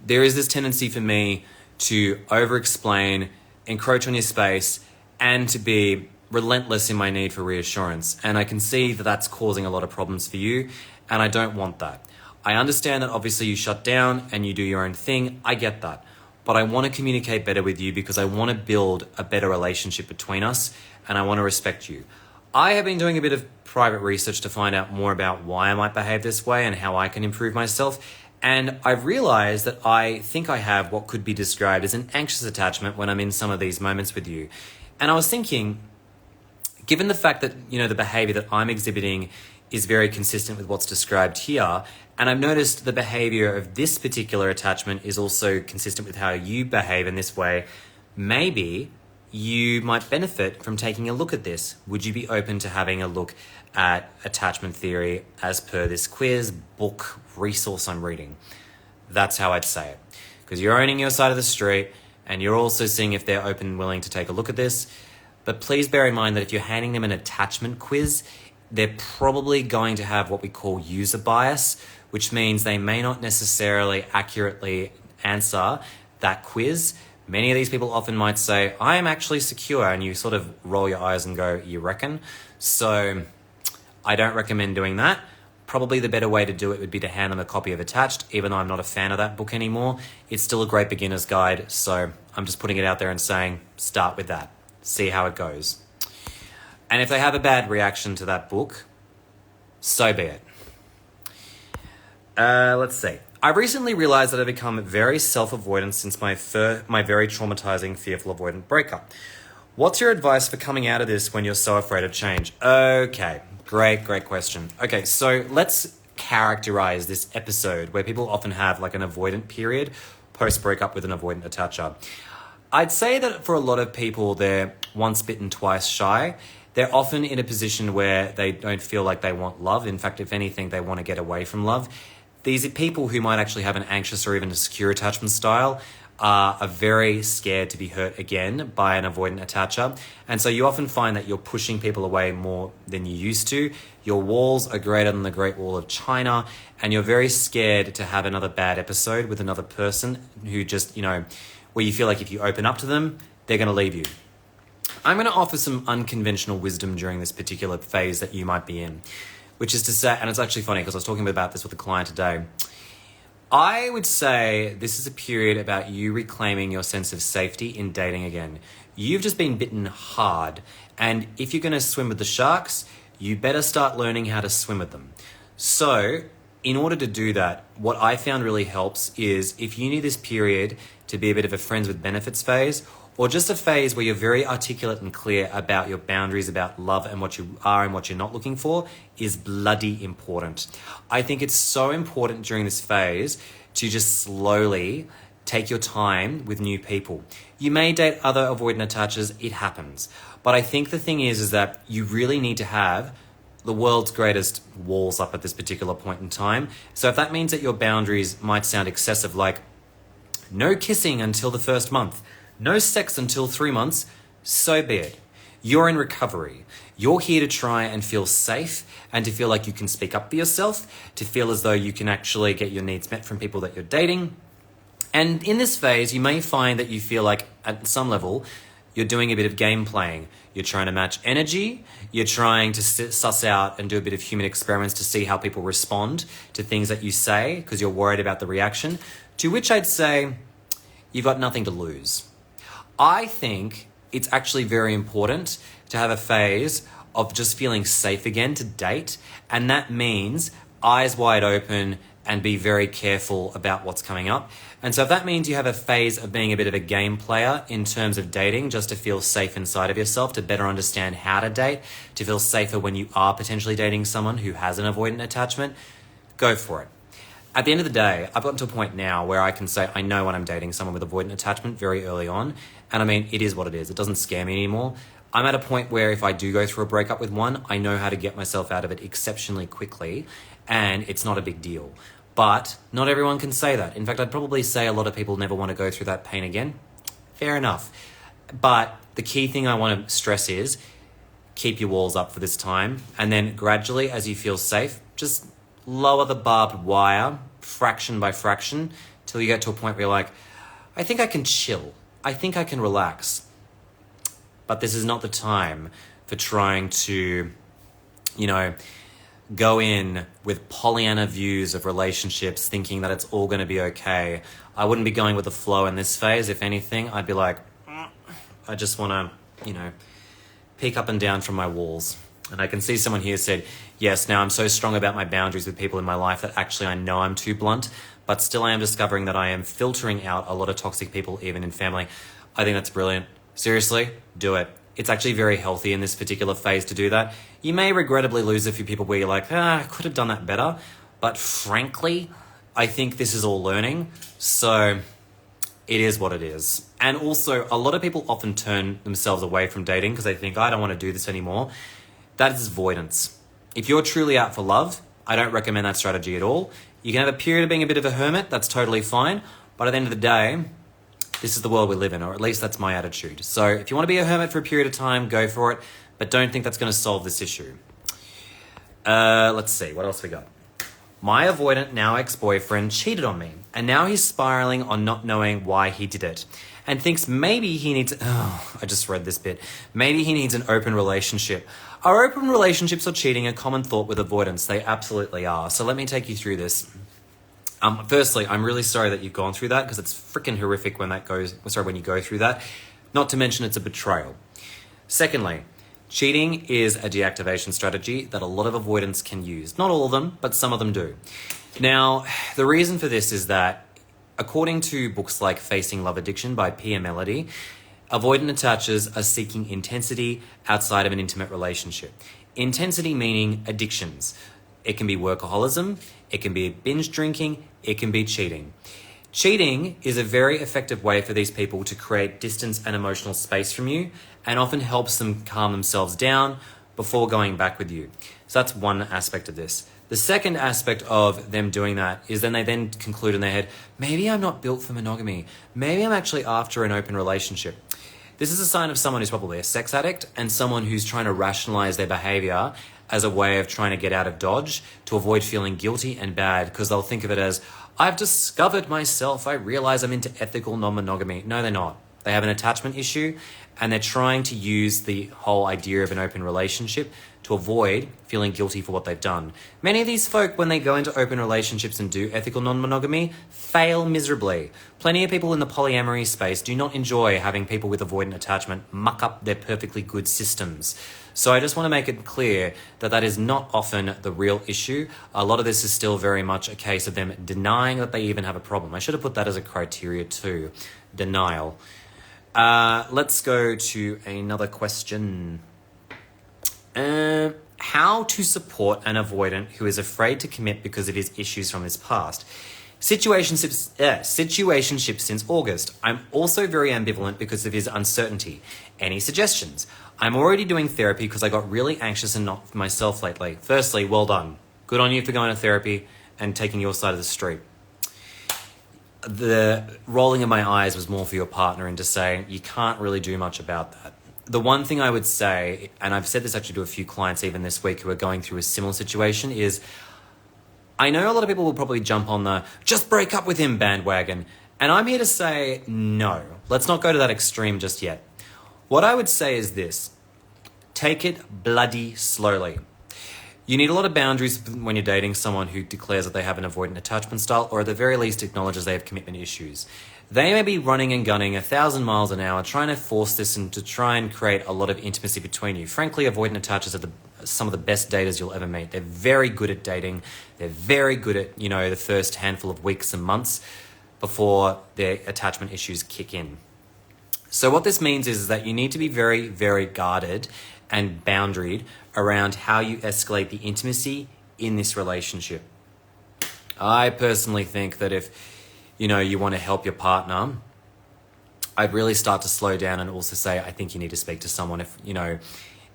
there is this tendency for me to over-explain, encroach on your space, and to be relentless in my need for reassurance. And I can see that that's causing a lot of problems for you, and I don't want that. I understand that obviously you shut down and you do your own thing. I get that. But I want to communicate better with you because I want to build a better relationship between us, and I want to respect you. I have been doing a bit of private research to find out more about why I might behave this way and how I can improve myself. And I've realized that I think I have what could be described as an anxious attachment when I'm in some of these moments with you. And I was thinking, given the fact that, the behavior that I'm exhibiting is very consistent with what's described here, and I've noticed the behavior of this particular attachment is also consistent with how you behave in this way, maybe you might benefit from taking a look at this. Would you be open to having a look at attachment theory as per this quiz, book, resource I'm reading. That's how I'd say it. Because you're owning your side of the street and you're also seeing if they're open and willing to take a look at this. But please bear in mind that if you're handing them an attachment quiz, they're probably going to have what we call user bias, which means they may not necessarily accurately answer that quiz. Many of these people often might say, I am actually secure, and you sort of roll your eyes and go, you reckon? So I don't recommend doing that. Probably the better way to do it would be to hand them a copy of Attached, even though I'm not a fan of that book anymore. It's still a great beginner's guide, so I'm just putting it out there and saying, start with that. See how it goes. And if they have a bad reaction to that book, so be it. Let's see. I recently realized that I've become very self-avoidant since my very traumatizing, fearful avoidant breakup. What's your advice for coming out of this when you're so afraid of change? Okay, great question. Okay, so let's characterize this episode where people often have like an avoidant period post-breakup with an avoidant attacher. I'd say that for a lot of people, they're once bitten, twice shy. They're often in a position where they don't feel like they want love. In fact, if anything, they want to get away from love. These are people who might actually have an anxious or even a secure attachment style, are very scared to be hurt again by an avoidant attacher. And so you often find that you're pushing people away more than you used to. Your walls are greater than the Great Wall of China, and you're very scared to have another bad episode with another person who just, where you feel like if you open up to them, they're going to leave you. I'm going to offer some unconventional wisdom during this particular phase that you might be in, which is to say, and it's actually funny because I was talking about this with a client today, I would say this is a period about you reclaiming your sense of safety in dating again. You've just been bitten hard, and if you're going to swim with the sharks, you better start learning how to swim with them. So, in order to do that, what I found really helps is if you need this period to be a bit of a friends with benefits phase, or just a phase where you're very articulate and clear about your boundaries, about love and what you are and what you're not looking for, is bloody important. I think it's so important during this phase to just slowly take your time with new people. You may date other avoidant attachers, it happens. But I think the thing is that you really need to have the world's greatest walls up at this particular point in time. So if that means that your boundaries might sound excessive, like no kissing until the first month, no sex until 3 months, so be it. You're in recovery. You're here to try and feel safe and to feel like you can speak up for yourself, to feel as though you can actually get your needs met from people that you're dating. And in this phase, you may find that you feel like at some level, you're doing a bit of game playing. You're trying to match energy. You're trying to suss out and do a bit of human experiments to see how people respond to things that you say because you're worried about the reaction, to which I'd say you've got nothing to lose. I think it's actually very important to have a phase of just feeling safe again to date, and that means eyes wide open and be very careful about what's coming up. And so if that means you have a phase of being a bit of a game player in terms of dating, just to feel safe inside of yourself, to better understand how to date, to feel safer when you are potentially dating someone who has an avoidant attachment, go for it. At the end of the day, I've gotten to a point now where I can say I know when I'm dating someone with avoidant attachment very early on. And I mean, it is what it is. It doesn't scare me anymore. I'm at a point where if I do go through a breakup with one, I know how to get myself out of it exceptionally quickly, and it's not a big deal. But not everyone can say that. In fact, I'd probably say a lot of people never want to go through that pain again. Fair enough. But the key thing I want to stress is keep your walls up for this time, and then gradually, as you feel safe, just lower the barbed wire fraction by fraction till you get to a point where you're like, I think I can chill. I think I can relax. But this is not the time for trying to, go in with Pollyanna views of relationships, thinking that it's all going to be okay. I wouldn't be going with the flow in this phase. If anything, I'd be like, I just want to, peek up and down from my walls. And I can see someone here said, yes, now I'm so strong about my boundaries with people in my life that actually I know I'm too blunt, but still I am discovering that I am filtering out a lot of toxic people, even in family. I think that's brilliant. Seriously, do it. It's actually very healthy in this particular phase to do that. You may regrettably lose a few people where you're like, I could have done that better. But frankly, I think this is all learning. So it is what it is. And also, a lot of people often turn themselves away from dating because they think, I don't want to do this anymore. That is avoidance. If you're truly out for love, I don't recommend that strategy at all. You can have a period of being a bit of a hermit, that's totally fine. But at the end of the day, this is the world we live in, or at least that's my attitude. So if you want to be a hermit for a period of time, go for it. But don't think that's going to solve this issue. Let's see, what else we got? My avoidant, now ex-boyfriend, cheated on me. And now he's spiraling on not knowing why he did it. And thinks maybe he needs... Oh, I just read this bit. Maybe he needs an open relationship. Are open relationships or cheating a common thought with avoidance? They absolutely are. So let me take you through this. Firstly, I'm really sorry that you've gone through that because it's freaking horrific when you go through that. Not to mention it's a betrayal. Secondly, cheating is a deactivation strategy that a lot of avoidants can use. Not all of them, but some of them do. Now, the reason for this is that according to books like Facing Love Addiction by Pia Mellody, avoidant attachers are seeking intensity outside of an intimate relationship. Intensity meaning addictions. It can be workaholism, it can be binge drinking, it can be cheating. Cheating is a very effective way for these people to create distance and emotional space from you and often helps them calm themselves down before going back with you. So that's one aspect of this. The second aspect of them doing that is then they then conclude in their head, maybe I'm not built for monogamy. Maybe I'm actually after an open relationship. This is a sign of someone who's probably a sex addict and someone who's trying to rationalize their behavior as a way of trying to get out of dodge to avoid feeling guilty and bad because they'll think of it as, I've discovered myself. I realize I'm into ethical non-monogamy. No, they're not. They have an attachment issue and they're trying to use the whole idea of an open relationship to avoid feeling guilty for what they've done. Many of these folk, when they go into open relationships and do ethical non-monogamy, fail miserably. Plenty of people in the polyamory space do not enjoy having people with avoidant attachment muck up their perfectly good systems. So I just want to make it clear that that is not often the real issue. A lot of this is still very much a case of them denying that they even have a problem. I should have put that as a criteria too. Denial. Let's go to another question. How to support an avoidant who is afraid to commit because of his issues from his past. Situationship since August. I'm also very ambivalent because of his uncertainty. Any suggestions? I'm already doing therapy because I got really anxious and not for myself lately. Firstly, well done. Good on you for going to therapy and taking your side of the street. The rolling of my eyes was more for your partner and to say you can't really do much about that. The one thing I would say, and I've said this actually to a few clients even this week who are going through a similar situation, is I know a lot of people will probably jump on the just break up with him bandwagon. And I'm here to say no. Let's not go to that extreme just yet. What I would say is this. Take it bloody slowly. You need a lot of boundaries when you're dating someone who declares that they have an avoidant attachment style or at the very least acknowledges they have commitment issues. They may be running and gunning 1,000 miles an hour trying to force this and to try and create a lot of intimacy between you. Frankly, avoidant attachers are some of the best daters you'll ever meet. They're very good at dating. They're very good at, the first handful of weeks and months before their attachment issues kick in. So what this means is that you need to be very, very guarded and boundaried around how you escalate the intimacy in this relationship. I personally think that if you want to help your partner, I'd really start to slow down and also say, I think you need to speak to someone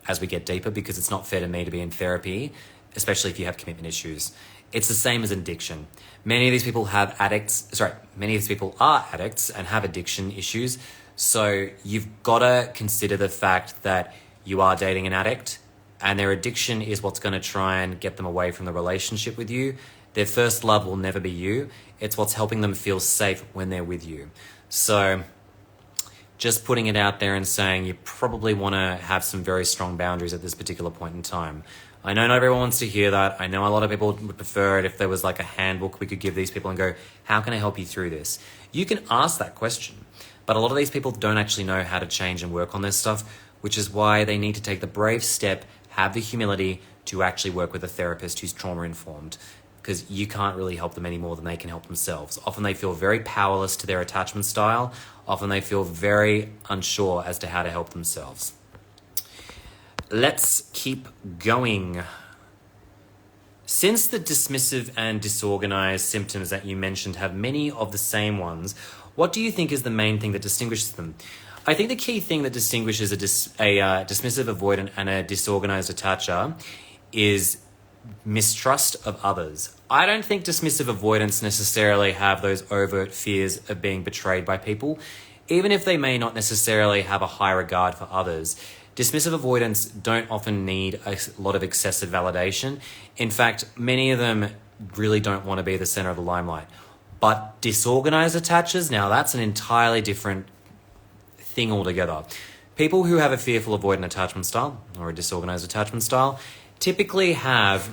as we get deeper, because it's not fair to me to be in therapy, especially if you have commitment issues. It's the same as addiction. Many of these people are addicts and have addiction issues. So you've got to consider the fact that you are dating an addict and their addiction is what's going to try and get them away from the relationship with you. Their first love will never be you. It's what's helping them feel safe when they're with you. So just putting it out there and saying you probably want to have some very strong boundaries at this particular point in time. I know not everyone wants to hear that. I know a lot of people would prefer it if there was like a handbook we could give these people and go, how can I help you through this? You can ask that question, but a lot of these people don't actually know how to change and work on this stuff, which is why they need to take the brave step, have the humility to actually work with a therapist who's trauma-informed, because you can't really help them any more than they can help themselves. Often they feel very powerless to their attachment style. Often they feel very unsure as to how to help themselves. Let's keep going. Since the dismissive and disorganized symptoms that you mentioned have many of the same ones, what do you think is the main thing that distinguishes them? I think the key thing that distinguishes a dismissive avoidant and a disorganized attacher is mistrust of others. I don't think dismissive avoidants necessarily have those overt fears of being betrayed by people, even if they may not necessarily have a high regard for others. Dismissive avoidants don't often need a lot of excessive validation. In fact, many of them really don't want to be the center of the limelight. But disorganized attachers, now that's an entirely different thing altogether. People who have a fearful avoidant attachment style or a disorganized attachment style typically have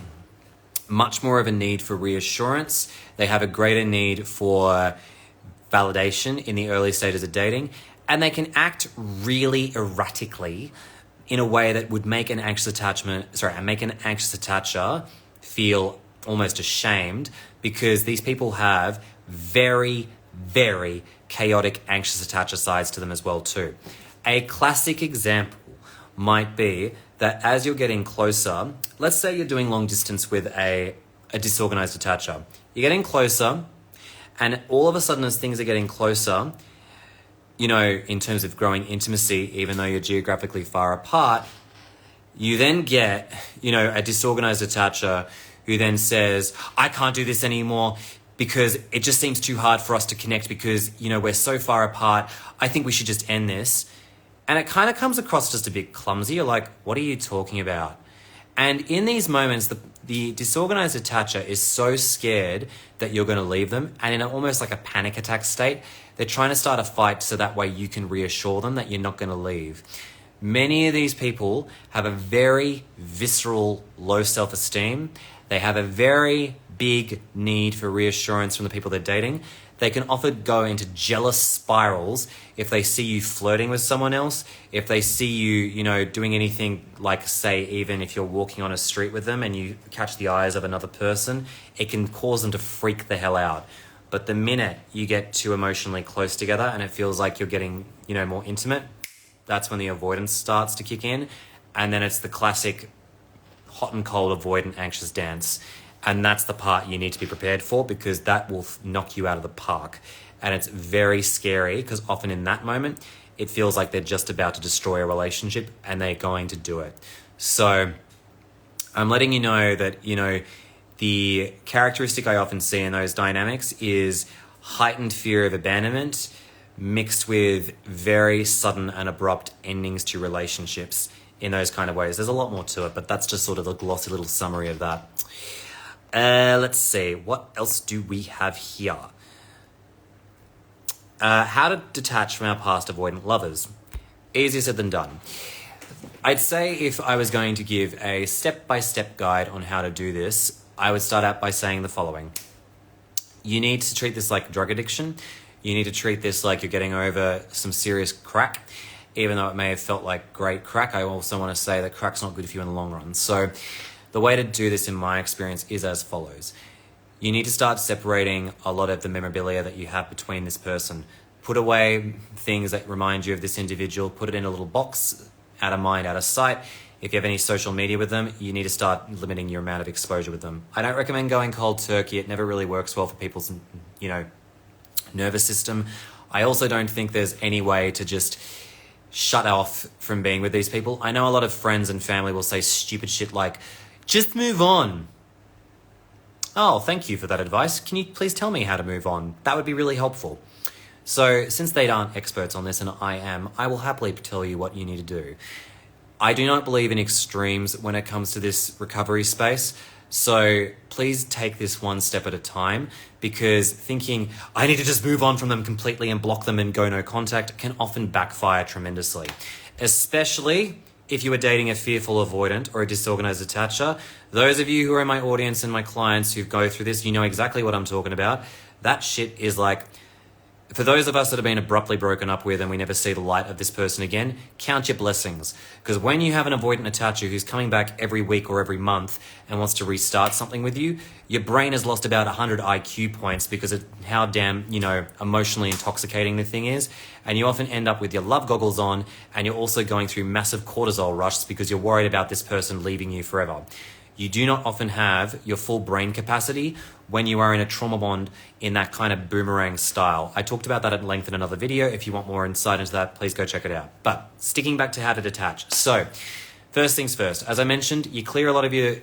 much more of a need for reassurance. They have a greater need for validation in the early stages of dating, and they can act really erratically in a way that would make an anxious attacher feel almost ashamed, because these people have very, very chaotic anxious attacher sides to them as well too. A classic example might be that as you're getting closer, let's say you're doing long distance with a disorganized attacher. You're getting closer, and all of a sudden as things are getting closer, you know, in terms of growing intimacy, even though you're geographically far apart, you then get, you know, a disorganized attacher who then says, I can't do this anymore because it just seems too hard for us to connect because, you know, we're so far apart. I think we should just end this. And it kind of comes across just a bit clumsy. You're like, what are you talking about? And in these moments, the disorganized attacher is so scared that you're going to leave them, and in almost like a panic attack state, they're trying to start a fight so that way you can reassure them that you're not going to leave. Many of these people have a very visceral low self-esteem. They have a very big need for reassurance from the people they're dating. They can often go into jealous spirals if they see you flirting with someone else, if they see you, you know, doing anything like, say, even if you're walking on a street with them and you catch the eyes of another person, it can cause them to freak the hell out. But the minute you get too emotionally close together and it feels like you're getting, you know, more intimate, that's when the avoidance starts to kick in. And then it's the classic hot and cold avoidant anxious dance. And that's the part you need to be prepared for, because that will knock you out of the park. And it's very scary because often in that moment, it feels like they're just about to destroy a relationship and they're going to do it. So I'm letting you know that, you know, the characteristic I often see in those dynamics is heightened fear of abandonment mixed with very sudden and abrupt endings to relationships in those kind of ways. There's a lot more to it, but that's just sort of a glossy little summary of that. Let's see, what else do we have here? How to detach from our past avoidant lovers. Easier said than done. I'd say if I was going to give a step-by-step guide on how to do this, I would start out by saying the following. You need to treat this like drug addiction. You need to treat this like you're getting over some serious crack. Even though it may have felt like great crack, I also want to say that crack's not good for you in the long run. So the way to do this in my experience is as follows. You need to start separating a lot of the memorabilia that you have between this person. Put away things that remind you of this individual. Put it in a little box, out of mind, out of sight. If you have any social media with them, you need to start limiting your amount of exposure with them. I don't recommend going cold turkey. It never really works well for people's, you know, nervous system. I also don't think there's any way to just shut off from being with these people. I know a lot of friends and family will say stupid shit like, just move on. Oh, thank you for that advice. Can you please tell me how to move on? That would be really helpful. So since they aren't experts on this and I am, I will happily tell you what you need to do. I do not believe in extremes when it comes to this recovery space. So please take this one step at a time, because thinking I need to just move on from them completely and block them and go no contact can often backfire tremendously, especially if you are dating a fearful avoidant or a disorganized attacher. Those of you who are in my audience and my clients who go through this, you know exactly what I'm talking about. That shit is like, for those of us that have been abruptly broken up with and we never see the light of this person again, count your blessings. Because when you have an avoidant attacher who's coming back every week or every month and wants to restart something with you, your brain has lost about 100 IQ points because of how damn, you know, emotionally intoxicating the thing is. And you often end up with your love goggles on, and you're also going through massive cortisol rushes because you're worried about this person leaving you forever. You do not often have your full brain capacity when you are in a trauma bond in that kind of boomerang style. I talked about that at length in another video. If you want more insight into that, please go check it out. But sticking back to how to detach. So first things first, as I mentioned, you clear a lot of your,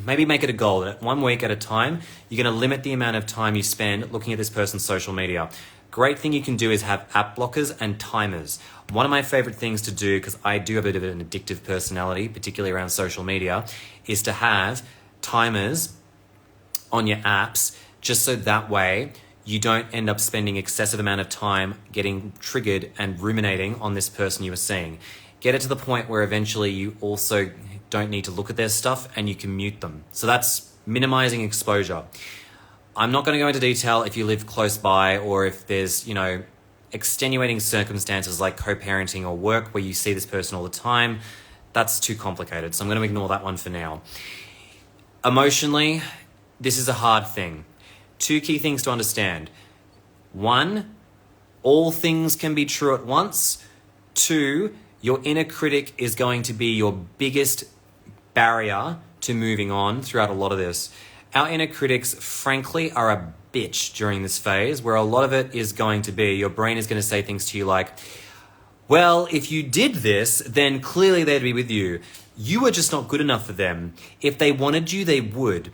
maybe make it a goal that 1 week at a time, you're going to limit the amount of time you spend looking at this person's social media. Great thing you can do is have app blockers and timers. One of my favorite things to do, because I do have a bit of an addictive personality, particularly around social media, is to have timers on your apps, just so that way you don't end up spending excessive amount of time getting triggered and ruminating on this person you were seeing. Get it to the point where eventually you also don't need to look at their stuff and you can mute them. So that's minimizing exposure. I'm not going to go into detail if you live close by or if there's, extenuating circumstances like co-parenting or work where you see this person all the time. That's too complicated. So I'm going to ignore that one for now. Emotionally, this is a hard thing. 2 key things to understand. 1, all things can be true at once. 2, your inner critic is going to be your biggest barrier to moving on throughout a lot of this. Our inner critics, frankly, are a bitch during this phase, where a lot of it is going to be, your brain is going to say things to you like, well, if you did this, then clearly they'd be with you. You were just not good enough for them. If they wanted you, they would.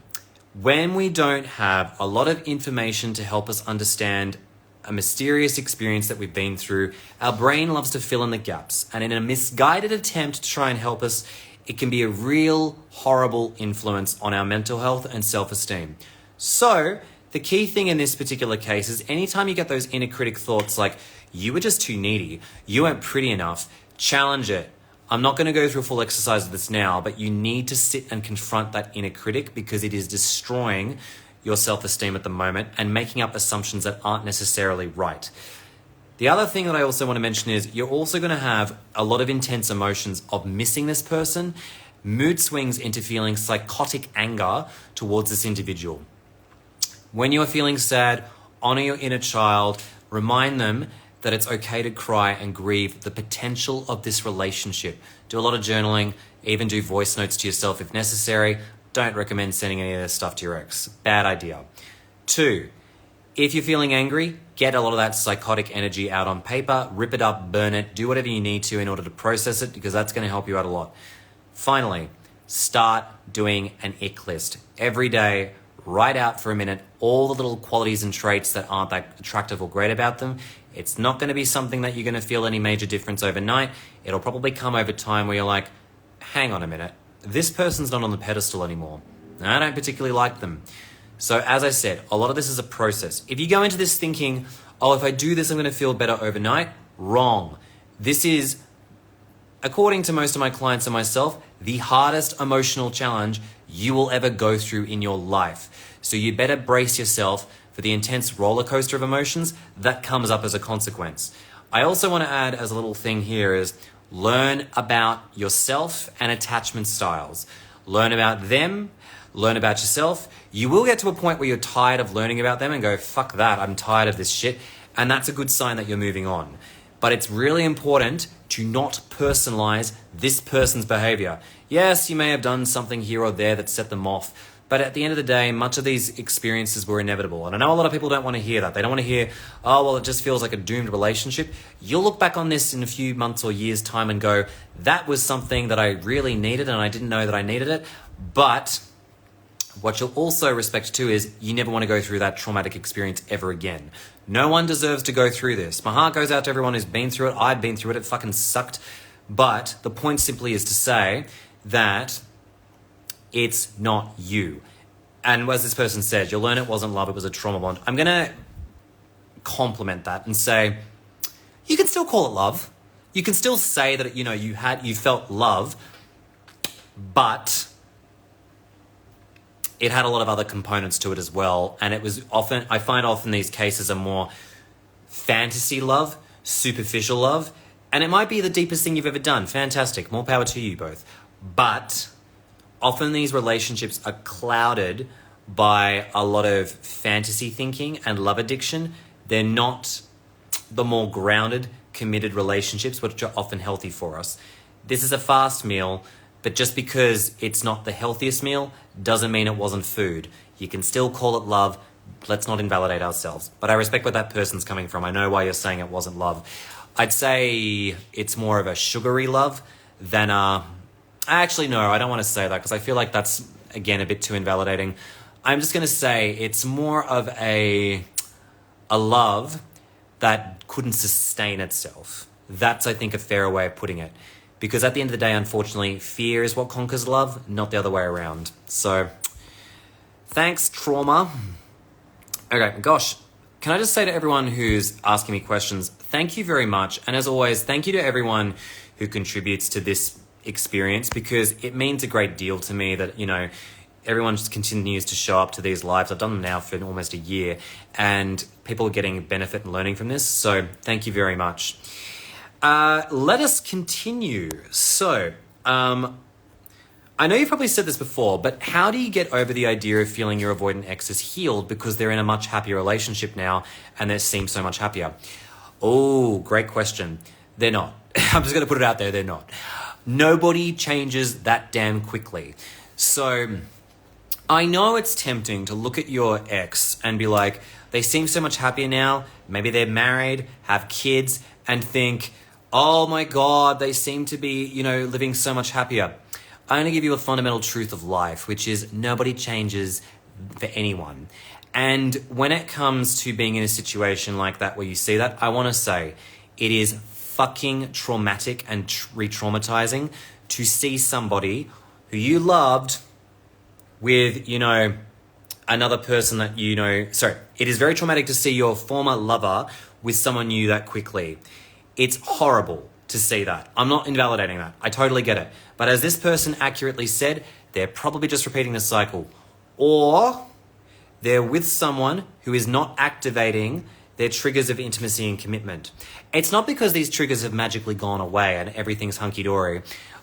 When we don't have a lot of information to help us understand a mysterious experience that we've been through, our brain loves to fill in the gaps. And in a misguided attempt to try and help us, it can be a real horrible influence on our mental health and self-esteem. So the key thing in this particular case is anytime you get those inner critic thoughts like, you were just too needy, you weren't pretty enough, challenge it. I'm not going to go through a full exercise of this now, but you need to sit and confront that inner critic because it is destroying your self-esteem at the moment and making up assumptions that aren't necessarily right. The other thing that I also want to mention is you're also going to have a lot of intense emotions of missing this person, mood swings into feeling psychotic anger towards this individual. When you are feeling sad, honor your inner child, remind them that it's okay to cry and grieve the potential of this relationship. Do a lot of journaling, even do voice notes to yourself if necessary. Don't recommend sending any of this stuff to your ex. Bad idea. 2, if you're feeling angry, get a lot of that psychotic energy out on paper, rip it up, burn it, do whatever you need to in order to process it because that's going to help you out a lot. Finally, start doing an ick list. Every day, write out for a minute all the little qualities and traits that aren't that attractive or great about them. It's not going to be something that you're going to feel any major difference overnight. It'll probably come over time where you're like, hang on a minute, this person's not on the pedestal anymore. I don't particularly like them. So as I said, a lot of this is a process. If you go into this thinking, oh, if I do this, I'm going to feel better overnight, wrong. This is, according to most of my clients and myself, the hardest emotional challenge you will ever go through in your life. So you better brace yourself for the intense roller coaster of emotions that comes up as a consequence. I also want to add as a little thing here is learn about yourself and attachment styles. Learn about them, learn about yourself. You will get to a point where you're tired of learning about them and go, fuck that, I'm tired of this shit. And that's a good sign that you're moving on. But it's really important to not personalize this person's behavior. Yes, you may have done something here or there that set them off, but at the end of the day, much of these experiences were inevitable. And I know a lot of people don't want to hear that. They don't want to hear, oh, well, it just feels like a doomed relationship. You'll look back on this in a few months or years' time and go, that was something that I really needed and I didn't know that I needed it. But what you'll also respect too is you never want to go through that traumatic experience ever again. No one deserves to go through this. My heart goes out to everyone who's been through it. I've been through it. It fucking sucked. But the point simply is to say that it's not you. And as this person said, you'll learn it wasn't love, it was a trauma bond. I'm going to compliment that and say, you can still call it love. You can still say that, you felt love, but it had a lot of other components to it as well. And it was I find often these cases are more fantasy love, superficial love, and it might be the deepest thing you've ever done. Fantastic. More power to you both. But often these relationships are clouded by a lot of fantasy thinking and love addiction. They're not the more grounded, committed relationships, which are often healthy for us. This is a fast meal, but just because it's not the healthiest meal doesn't mean it wasn't food. You can still call it love. Let's not invalidate ourselves. But I respect where that person's coming from. I know why you're saying it wasn't love. I'd say it's more of a sugary love than a... Actually, no, I don't want to say that because I feel like that's again, a bit too invalidating. I'm just going to say it's more of a love that couldn't sustain itself. That's, I think, a fairer way of putting it. Because at the end of the day, unfortunately, fear is what conquers love, not the other way around. So, thanks, trauma. Okay, gosh, can I just say to everyone who's asking me questions, thank you very much. And as always, thank you to everyone who contributes to this experience, because it means a great deal to me that, everyone just continues to show up to these lives. I've done them now for almost a year, and people are getting benefit and learning from this. So thank you very much. Let us continue. So, I know you've probably said this before, but how do you get over the idea of feeling your avoidant ex is healed because they're in a much happier relationship now and they seem so much happier? Oh, great question. They're not. I'm just going to put it out there. They're not. Nobody changes that damn quickly. So I know it's tempting to look at your ex and be like, they seem so much happier now. Maybe they're married, have kids, and think, oh my God, they seem to be, living so much happier. I'm going to give you a fundamental truth of life, which is nobody changes for anyone. And when it comes to being in a situation like that where you see that, I want to say it is fucking traumatic and re-traumatizing to see somebody who you loved with, another person that it is very traumatic to see your former lover with someone new that quickly. It's horrible to see that. I'm not invalidating that. I totally get it. But as this person accurately said, they're probably just repeating the cycle. Or they're with someone who is not activating their triggers of intimacy and commitment. It's not because these triggers have magically gone away and everything's hunky-dory.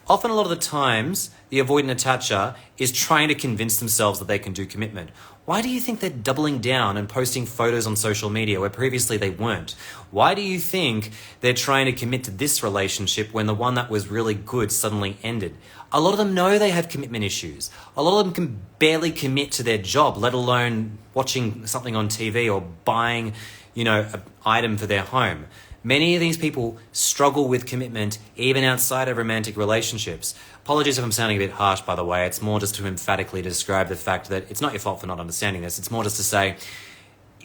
Often, a lot of the times, the avoidant attacher is trying to convince themselves that they can do commitment. Why do you think they're doubling down and posting photos on social media where previously they weren't? Why do you think they're trying to commit to this relationship when the one that was really good suddenly ended? A lot of them know they have commitment issues. A lot of them can barely commit to their job, let alone watching something on TV or buying, an item for their home. Many of these people struggle with commitment even outside of romantic relationships. Apologies if I'm sounding a bit harsh, by the way. It's more just to emphatically describe the fact that it's not your fault for not understanding this. It's more just to say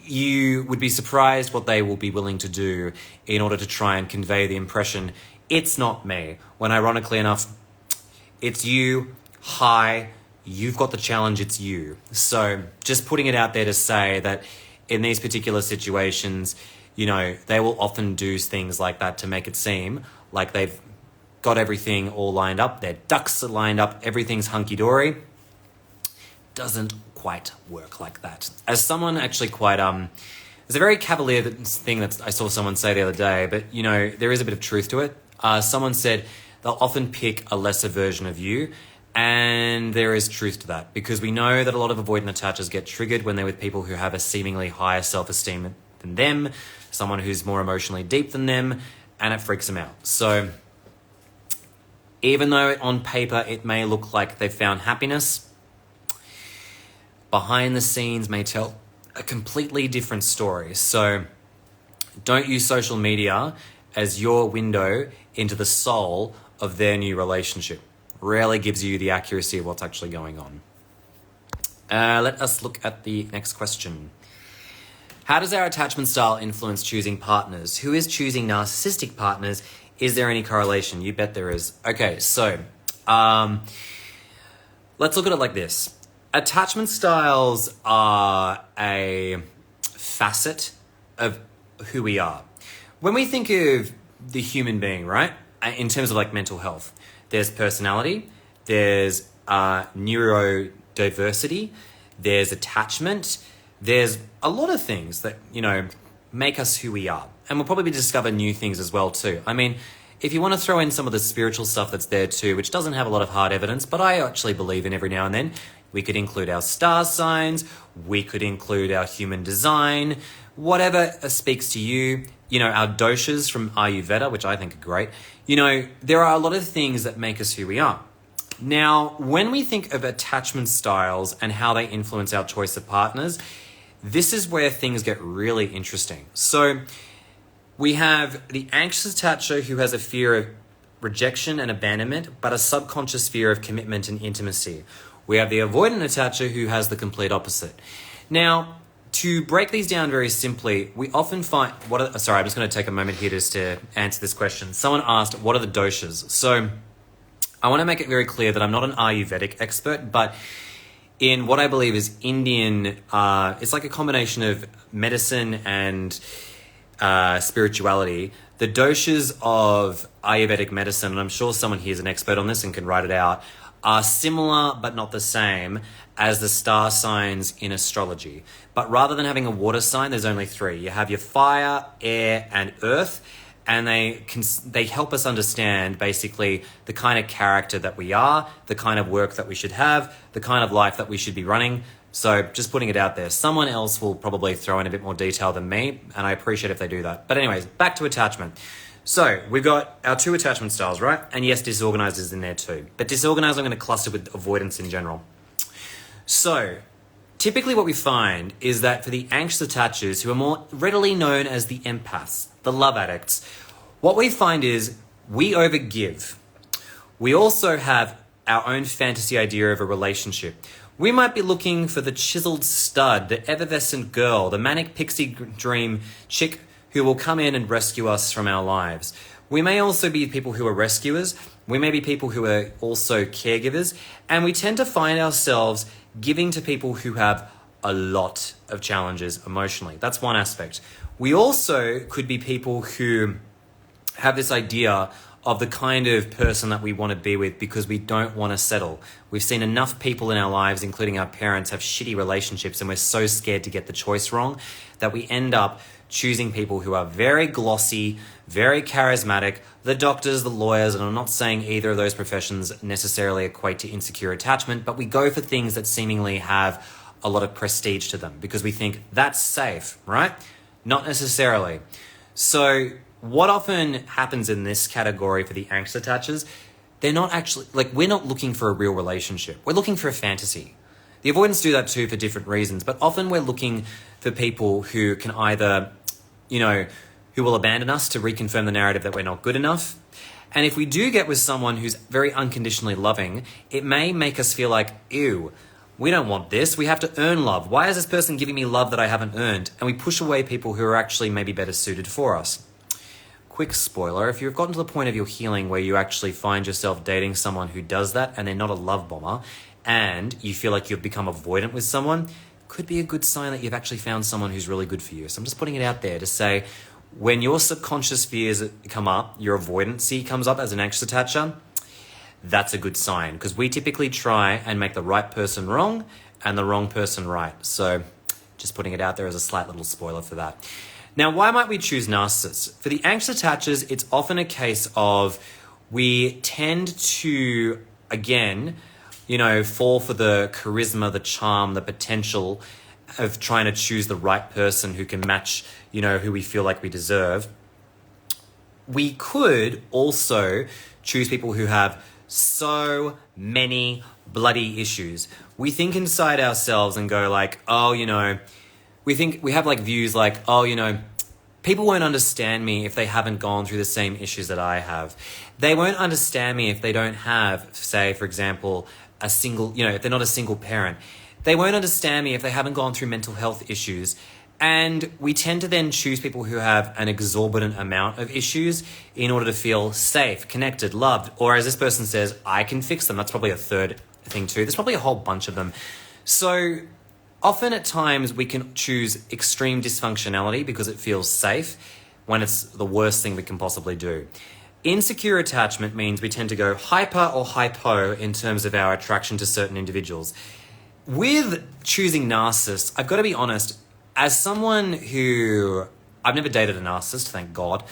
you would be surprised what they will be willing to do in order to try and convey the impression, it's not me. When ironically enough, it's you. Hi, you've got the challenge, it's you. So just putting it out there to say that in these particular situations, they will often do things like that to make it seem like they've got everything all lined up. Their ducks are lined up. Everything's hunky-dory. Doesn't quite work like that. As someone actually quite, there's a very cavalier thing that I saw someone say the other day, but, there is a bit of truth to it. Someone said they'll often pick a lesser version of you, and there is truth to that because we know that a lot of avoidant attachers get triggered when they're with people who have a seemingly higher self-esteem than them, someone who's more emotionally deep than them, and it freaks them out. So even though on paper it may look like they've found happiness, behind the scenes may tell a completely different story. So don't use social media as your window into the soul of their new relationship. Rarely gives you the accuracy of what's actually going on. Let us look at the next question. How does our attachment style influence choosing partners? Who is choosing narcissistic partners? Is there any correlation? You bet there is. Okay, so let's look at it like this. Attachment styles are a facet of who we are. When we think of the human being, right, in terms of like mental health, there's personality, there's neurodiversity, there's attachment, there's a lot of things that, make us who we are. And we'll probably discover new things as well too. I mean, if you want to throw in some of the spiritual stuff that's there too, which doesn't have a lot of hard evidence, but I actually believe in every now and then, we could include our star signs, we could include our human design, whatever speaks to you, our doshas from Ayurveda, which I think are great. There are a lot of things that make us who we are. Now, when we think of attachment styles and how they influence our choice of partners, this is where things get really interesting. So we have the anxious attacher who has a fear of rejection and abandonment, but a subconscious fear of commitment and intimacy. We have the avoidant attacher who has the complete opposite. Now, to break these down very simply, we often find, sorry, I'm just going to take a moment here just to answer this question. Someone asked, what are the doshas? So I want to make it very clear that I'm not an Ayurvedic expert, but in what I believe is Indian, it's like a combination of medicine and spirituality. The doshas of Ayurvedic medicine, and I'm sure someone here is an expert on this and can write it out, are similar but not the same as the star signs in astrology. But rather than having a water sign, there's only three. You have your fire, air, and earth, and they help us understand basically the kind of character that we are, the kind of work that we should have, the kind of life that we should be running. So just putting it out there. Someone else will probably throw in a bit more detail than me, and I appreciate if they do that. But anyways, back to attachment. So we've got our two attachment styles, right? And yes, disorganized is in there too. But disorganized I'm going to cluster with avoidance in general. So typically what we find is that for the anxious attachers, who are more readily known as the empaths, the love addicts, what we find is we overgive. We also have our own fantasy idea of a relationship. We might be looking for the chiseled stud, the effervescent girl, the manic pixie dream chick who will come in and rescue us from our lives. We may also be people who are rescuers. We may be people who are also caregivers. And we tend to find ourselves giving to people who have a lot of challenges emotionally. That's one aspect. We also could be people who have this idea of the kind of person that we want to be with because we don't want to settle. We've seen enough people in our lives, including our parents, have shitty relationships, and we're so scared to get the choice wrong that we end up choosing people who are very glossy, very charismatic, the doctors, the lawyers, and I'm not saying either of those professions necessarily equate to insecure attachment, but we go for things that seemingly have a lot of prestige to them because we think that's safe, right? Not necessarily. So what often happens in this category for the anxious attachers, they're not actually, we're not looking for a real relationship. We're looking for a fantasy. The avoidants do that too for different reasons, but often we're looking for people who can either, who will abandon us to reconfirm the narrative that we're not good enough. And if we do get with someone who's very unconditionally loving, it may make us feel like, ew, we don't want this. We have to earn love. Why is this person giving me love that I haven't earned? And we push away people who are actually maybe better suited for us. Quick spoiler, if you've gotten to the point of your healing where you actually find yourself dating someone who does that and they're not a love bomber and you feel like you've become avoidant with someone, could be a good sign that you've actually found someone who's really good for you. So I'm just putting it out there to say, when your subconscious fears come up, your avoidancy comes up as an anxious attacher, that's a good sign because we typically try and make the right person wrong and the wrong person right. So just putting it out there as a slight little spoiler for that. Now, why might we choose narcissists? For the anxious attachers, it's often a case of we tend to, again, fall for the charisma, the charm, the potential of trying to choose the right person who can match, who we feel like we deserve. We could also choose people who have so many bloody issues. We think inside ourselves and go like, we think we have views like, people won't understand me if they haven't gone through the same issues that I have. They won't understand me if they don't have, say, for example, if they're not a single parent. They won't understand me if they haven't gone through mental health issues. And we tend to then choose people who have an exorbitant amount of issues in order to feel safe, connected, loved, or as this person says, I can fix them. That's probably a third thing too. There's probably a whole bunch of them. So often at times we can choose extreme dysfunctionality because it feels safe when it's the worst thing we can possibly do. Insecure attachment means we tend to go hyper or hypo in terms of our attraction to certain individuals. With choosing narcissists, I've got to be honest, as someone who, I've never dated a narcissist, thank God,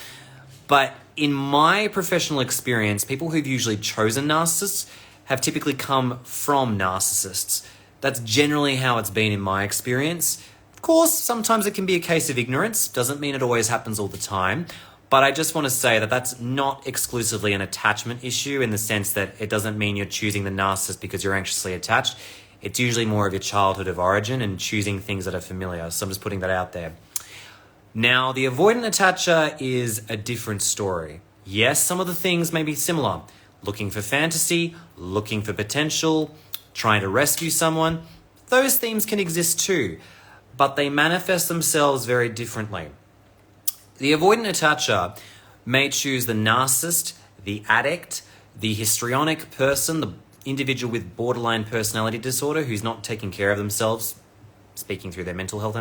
but in my professional experience, people who've usually chosen narcissists have typically come from narcissists. That's generally how it's been in my experience. Of course, sometimes it can be a case of ignorance. Doesn't mean it always happens all the time. But I just want to say that that's not exclusively an attachment issue in the sense that it doesn't mean you're choosing the narcissist because you're anxiously attached. It's usually more of your childhood of origin and choosing things that are familiar. So I'm just putting that out there. Now, the avoidant attacher is a different story. Yes, some of the things may be similar. Looking for fantasy, looking for potential, trying to rescue someone, those themes can exist too, but they manifest themselves very differently. The avoidant attacher may choose the narcissist, the addict, the histrionic person, the individual with borderline personality disorder who's not taking care of themselves, speaking through their mental health,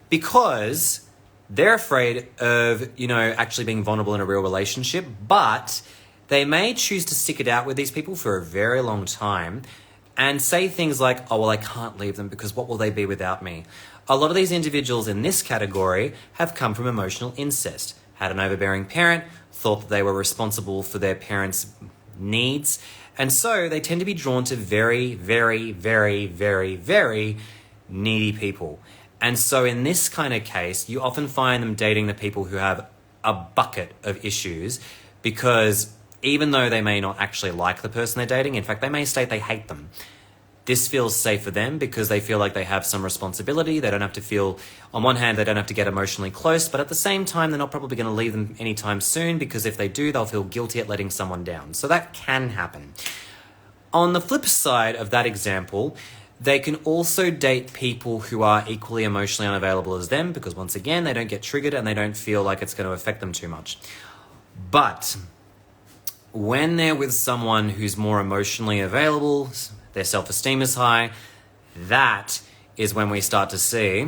because they're afraid of, actually being vulnerable in a real relationship, but they may choose to stick it out with these people for a very long time and say things like, oh, well, I can't leave them because what will they be without me? A lot of these individuals in this category have come from emotional incest, had an overbearing parent, thought that they were responsible for their parents' needs, and so they tend to be drawn to very, very, very, very, very needy people. And so in this kind of case, you often find them dating the people who have a bucket of issues, because even though they may not actually like the person they're dating, in fact, they may state they hate them. This feels safe for them because they feel like they have some responsibility. They don't have to feel, on one hand, they don't have to get emotionally close, but at the same time, they're not probably going to leave them anytime soon, because if they do, they'll feel guilty at letting someone down. So that can happen. On the flip side of that example, they can also date people who are equally emotionally unavailable as them, because once again, they don't get triggered and they don't feel like it's going to affect them too much. But when they're with someone who's more emotionally available, their self-esteem is high, that is when we start to see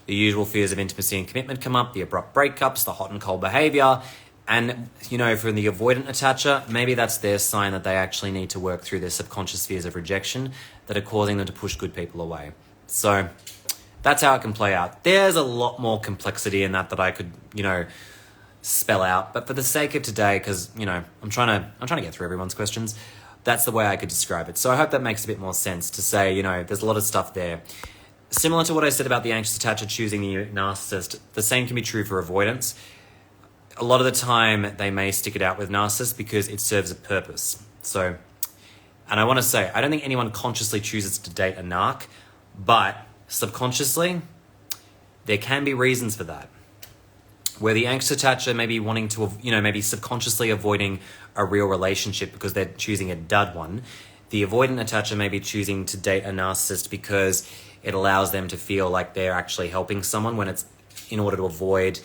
the usual fears of intimacy and commitment come up, the abrupt breakups, the hot and cold behavior. And, for the avoidant attacher, maybe that's their sign that they actually need to work through their subconscious fears of rejection that are causing them to push good people away. So that's how it can play out. There's a lot more complexity in that I could, spell out. But for the sake of today, because, I'm trying to get through everyone's questions, that's the way I could describe it. So I hope that makes a bit more sense to say, there's a lot of stuff there. Similar to what I said about the anxious attacher choosing the narcissist, the same can be true for avoidance. A lot of the time, they may stick it out with narcissists because it serves a purpose. So, and I want to say, I don't think anyone consciously chooses to date a narc, but subconsciously, there can be reasons for that. Where the anxious attacher may be wanting to, maybe subconsciously avoiding a real relationship because they're choosing a dud one. The avoidant attacher may be choosing to date a narcissist because it allows them to feel like they're actually helping someone when it's in order to avoid,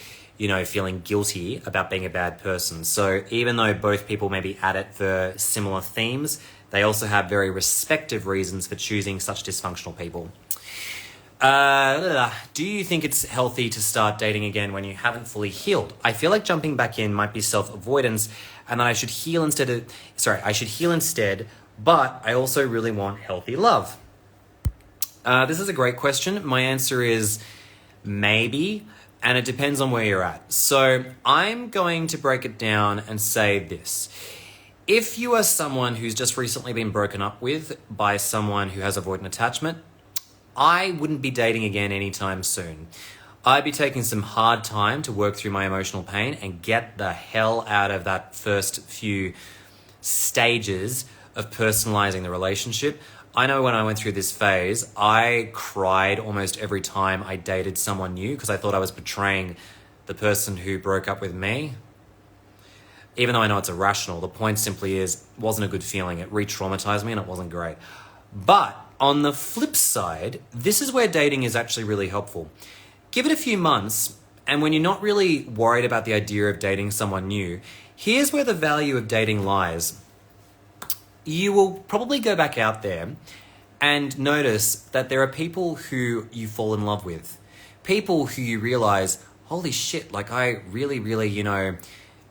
feeling guilty about being a bad person. So even though both people may be at it for similar themes, they also have very respective reasons for choosing such dysfunctional people. Do you think it's healthy to start dating again when you haven't fully healed? I feel like jumping back in might be self-avoidance, and that I should heal instead, but I also really want healthy love. This is a great question. My answer is maybe, and it depends on where you're at. So I'm going to break it down and say this. If you are someone who's just recently been broken up with by someone who has avoidant attachment, I wouldn't be dating again anytime soon. I'd be taking some hard time to work through my emotional pain and get the hell out of that first few stages of personalizing the relationship. I know when I went through this phase, I cried almost every time I dated someone new because I thought I was betraying the person who broke up with me. Even though I know it's irrational, the point simply is, it wasn't a good feeling. It re-traumatized me and it wasn't great. But on the flip side, this is where dating is actually really helpful. Give it a few months, and when you're not really worried about the idea of dating someone new, here's where the value of dating lies. You will probably go back out there and notice that there are people who you fall in love with. People who you realize, holy shit, I really, really,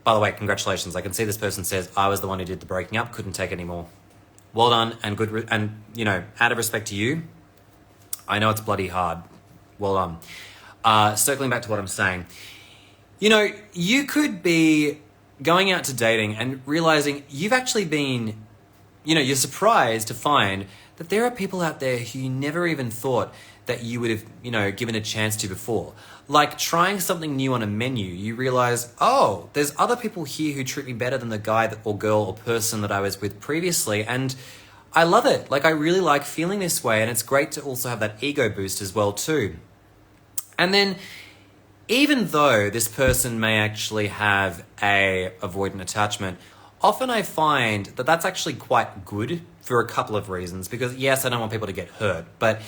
by the way, congratulations. I can see this person says, I was the one who did the breaking up, couldn't take anymore. Well done, and good, and out of respect to you, I know it's bloody hard. Well done. Circling back to what I'm saying, you could be going out to dating and realizing you've actually been, you're surprised to find that there are people out there who you never even thought that you would have, given a chance to before. Like trying something new on a menu, you realize, oh, there's other people here who treat me better than the guy or girl or person that I was with previously. And I love it. I really like feeling this way. And it's great to also have that ego boost as well too. And then even though this person may actually have a avoidant attachment, often I find that that's actually quite good for a couple of reasons, because yes, I don't want people to get hurt, but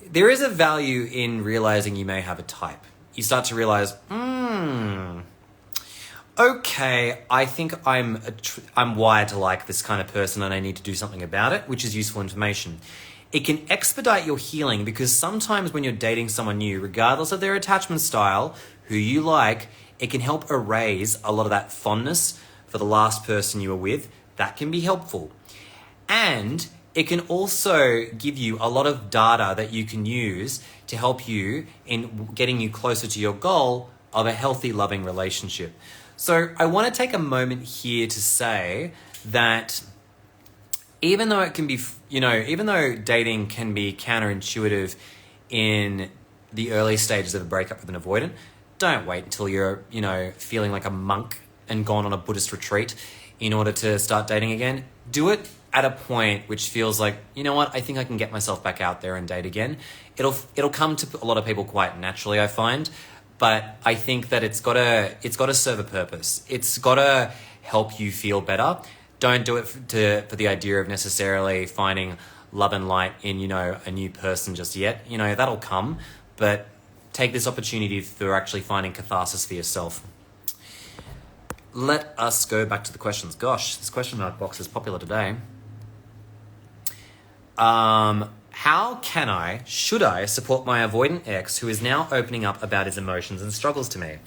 there is a value in realizing you may have a type. You start to realize, okay, I think I'm wired to like this kind of person and I need to do something about it, which is useful information. It can expedite your healing, because sometimes when you're dating someone new, regardless of their attachment style, who you like, it can help erase a lot of that fondness for the last person you were with. That can be helpful. And it can also give you a lot of data that you can use to help you in getting you closer to your goal of a healthy, loving relationship. So I want to take a moment here to say that even though it can be, even though dating can be counterintuitive in the early stages of a breakup with an avoidant, don't wait until you're, feeling like a monk and gone on a Buddhist retreat in order to start dating again. Do it at a point which feels like, you know what, I think I can get myself back out there and date again. It'll come to a lot of people quite naturally, I find, but I think that it's gotta serve a purpose. It's gotta help you feel better. Don't do it for the idea of necessarily finding love and light in, a new person just yet. That'll come, but take this opportunity for actually finding catharsis for yourself. Let us go back to the questions. Gosh, this question mark box is popular today. How should I support my avoidant ex who is now opening up about his emotions and struggles to me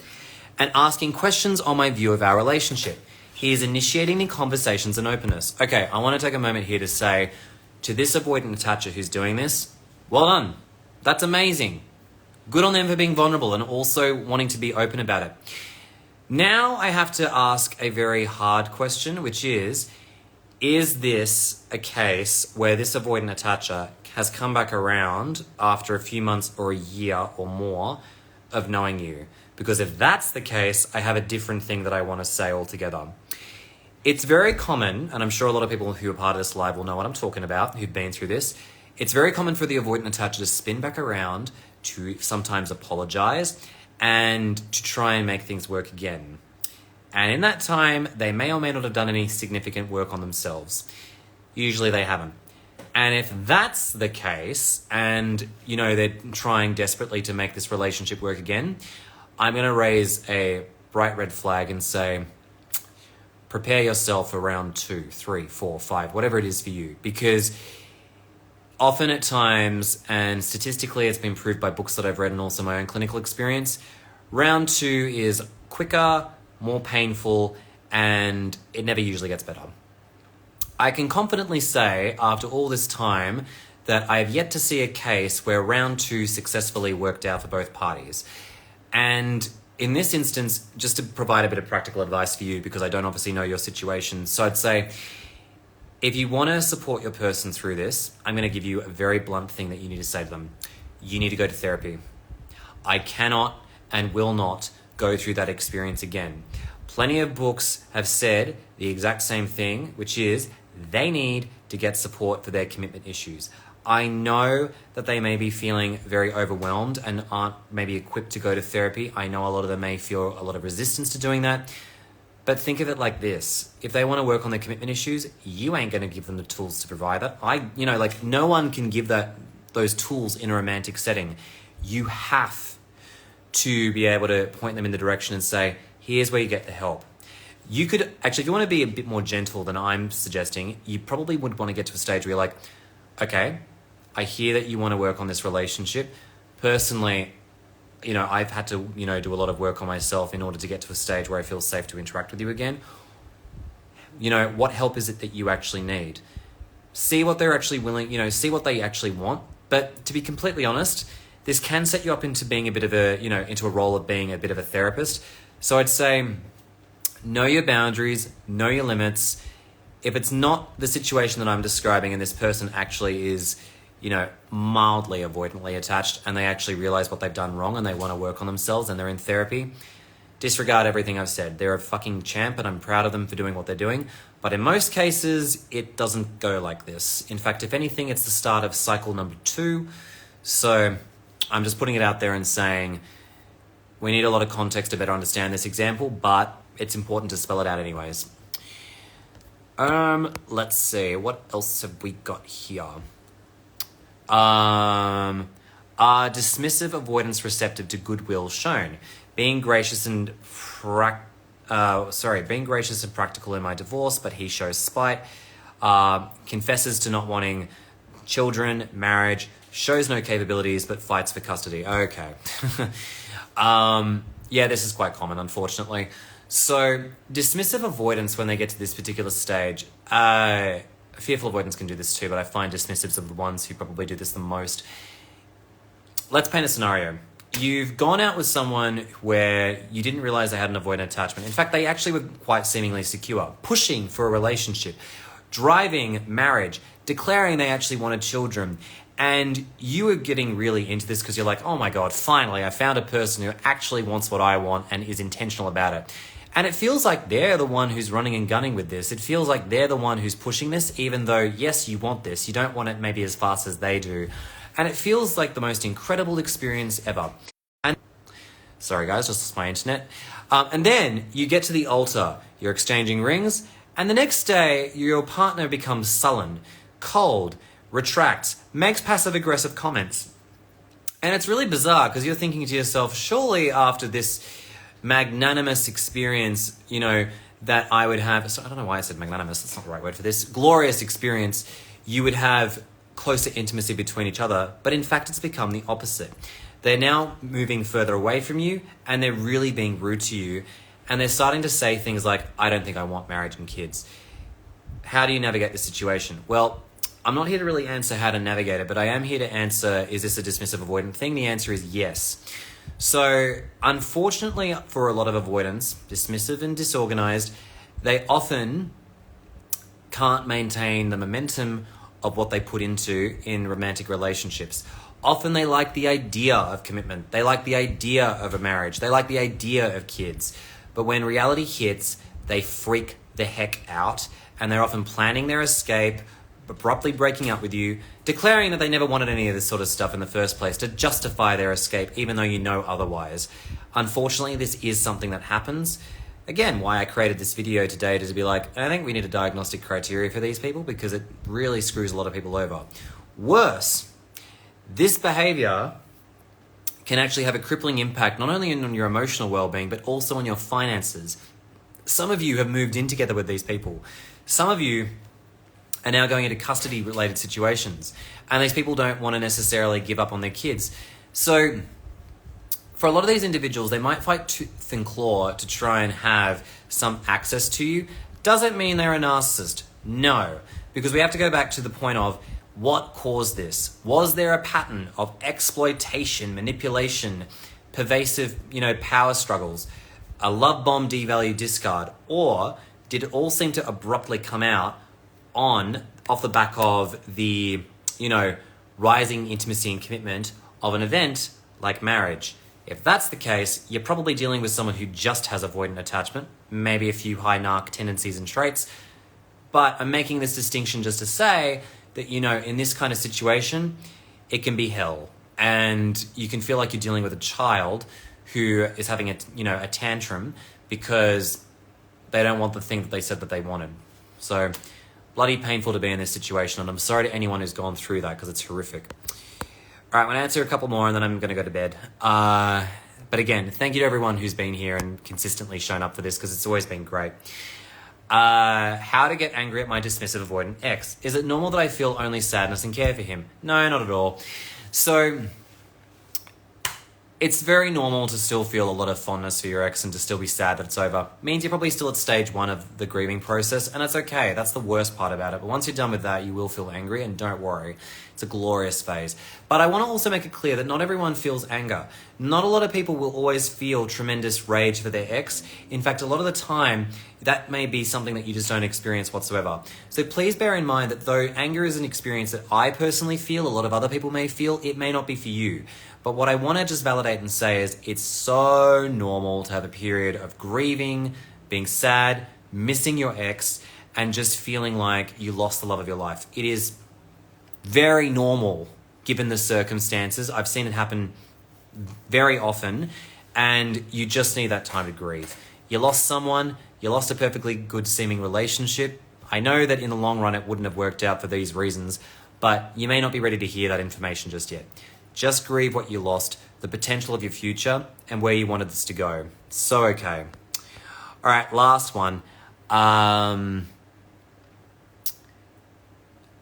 and asking questions on my view of our relationship? He is initiating the conversations and openness. Okay, I want to take a moment here to say to this avoidant attacher who's doing this, well done. That's amazing. Good on them for being vulnerable and also wanting to be open about it. Now I have to ask a very hard question, which is this a case where this avoidant attacher has come back around after a few months or a year or more of knowing you? Because if that's the case, I have a different thing that I want to say altogether. It's very common, and I'm sure a lot of people who are part of this live will know what I'm talking about, who've been through this. It's very common for the avoidant attacher to spin back around, to sometimes apologize, and to try and make things work again. And in that time, they may or may not have done any significant work on themselves. Usually they haven't. And if that's the case, and they're trying desperately to make this relationship work again, I'm going to raise a bright red flag and say, prepare yourself for round 2, 3, 4, 5, whatever it is for you. Because often at times, and statistically it's been proved by books that I've read and also my own clinical experience, round 2 is quicker, more painful, and it never usually gets better. I can confidently say, after all this time, that I have yet to see a case where round 2 successfully worked out for both parties. And in this instance, just to provide a bit of practical advice for you, because I don't obviously know your situation, so I'd say, if you want to support your person through this, I'm going to give you a very blunt thing that you need to say to them. You need to go to therapy. I cannot and will not go through that experience again. Plenty of books have said the exact same thing, which is they need to get support for their commitment issues. I know that they may be feeling very overwhelmed and aren't maybe equipped to go to therapy. I know a lot of them may feel a lot of resistance to doing that. But think of it like this. If they want to work on their commitment issues, you ain't going to give them the tools to provide that. No one can give those tools in a romantic setting. You have to be able to point them in the direction and say, here's where you get the help. You could, actually, if you want to be a bit more gentle than I'm suggesting, you probably would want to get to a stage where you're like, okay, I hear that you want to work on this relationship. Personally, I've had to, do a lot of work on myself in order to get to a stage where I feel safe to interact with you again. What help is it that you actually need? See what they're actually willing, see what they actually want. But to be completely honest, this can set you up into being a bit of into a role of being a bit of a therapist. So I'd say, know your boundaries, know your limits. If it's not the situation that I'm describing and this person actually is, mildly avoidantly attached and they actually realize what they've done wrong and they want to work on themselves and they're in therapy, disregard everything I've said. They're a fucking champ and I'm proud of them for doing what they're doing. But in most cases, it doesn't go like this. In fact, if anything, it's the start of cycle number 2. So I'm just putting it out there and saying, we need a lot of context to better understand this example, but it's important to spell it out anyways. Let's see. What else have we got here? Are dismissive, avoidance, receptive to goodwill shown? Being gracious and being gracious and practical in my divorce, but he shows spite. Confesses to not wanting children, marriage, shows no capabilities, but fights for custody. Okay. Yeah, this is quite common, unfortunately. So, dismissive avoidance when they get to this particular stage, fearful avoidance can do this too, but I find dismissives are the ones who probably do this the most. Let's paint a scenario. You've gone out with someone where you didn't realize they had an avoidant attachment. In fact, they actually were quite seemingly secure, pushing for a relationship, driving marriage, declaring they actually wanted children. And you were getting really into this because you're like, oh my God, finally, I found a person who actually wants what I want and is intentional about it. And it feels like they're the one who's running and gunning with this. It feels like they're the one who's pushing this, even though, yes, you want this. You don't want it maybe as fast as they do. And it feels like the most incredible experience ever. And sorry guys, just lost my internet. And then you get to the altar, you're exchanging rings, and the next day your partner becomes sullen, cold, retracts, makes passive-aggressive comments. And it's really bizarre because you're thinking to yourself, surely after this magnanimous experience, that I would have, so I don't know why I said magnanimous, that's not the right word for this, glorious experience, you would have closer intimacy between each other, but in fact it's become the opposite. They're now moving further away from you and they're really being rude to you and they're starting to say things like, I don't think I want marriage and kids. How do you navigate the situation? Well, I'm not here to really answer how to navigate it, but I am here to answer, is this a dismissive avoidant thing? The answer is yes. So, unfortunately for a lot of avoidants, dismissive and disorganized, they often can't maintain the momentum of what they put into in romantic relationships. Often they like the idea of commitment. They like the idea of a marriage. They like the idea of kids. But when reality hits, they freak the heck out and they're often planning their escape, abruptly breaking up with you, declaring that they never wanted any of this sort of stuff in the first place to justify their escape, even though you know otherwise. Unfortunately, this is something that happens. Again, why I created this video today to be like, I think we need a diagnostic criteria for these people because it really screws a lot of people over. Worse, this behavior can actually have a crippling impact not only on your emotional well-being, but also on your finances. Some of you have moved in together with these people. Some of you are now going into custody-related situations, and these people don't want to necessarily give up on their kids. So for a lot of these individuals, they might fight tooth and claw to try and have some access to you. Doesn't mean they're a narcissist. No, because we have to go back to the point of what caused this. Was there a pattern of exploitation, manipulation, pervasive, power struggles, a love bomb, devalue, discard, or did it all seem to abruptly come out off the back of the, rising intimacy and commitment of an event like marriage? If that's the case, you're probably dealing with someone who just has avoidant attachment, maybe a few high narc tendencies and traits. But I'm making this distinction just to say that, in this kind of situation, it can be hell. And you can feel like you're dealing with a child who is having a tantrum because they don't want the thing that they said that they wanted. So bloody painful to be in this situation, and I'm sorry to anyone who's gone through that because it's horrific. All right, I'm going to answer a couple more and then I'm going to go to bed. But again, thank you to everyone who's been here and consistently shown up for this because it's always been great. How to get angry at my dismissive avoidant ex. Is it normal that I feel only sadness and care for him? No, not at all. So it's very normal to still feel a lot of fondness for your ex and to still be sad that it's over. Means you're probably still at stage 1 of the grieving process, and it's okay. That's the worst part about it. But once you're done with that, you will feel angry, and don't worry. It's a glorious phase. But I want to also make it clear that not everyone feels anger. Not a lot of people will always feel tremendous rage for their ex. In fact, a lot of the time, that may be something that you just don't experience whatsoever. So please bear in mind that though anger is an experience that I personally feel, a lot of other people may feel, it may not be for you. But what I want to just validate and say is it's so normal to have a period of grieving, being sad, missing your ex, and just feeling like you lost the love of your life. It is very normal given the circumstances. I've seen it happen very often, and you just need that time to grieve. You lost someone, you lost a perfectly good seeming relationship. I know that in the long run it wouldn't have worked out for these reasons, but you may not be ready to hear that information just yet. Just grieve what you lost, the potential of your future, and where you wanted this to go. So okay. All right, last one.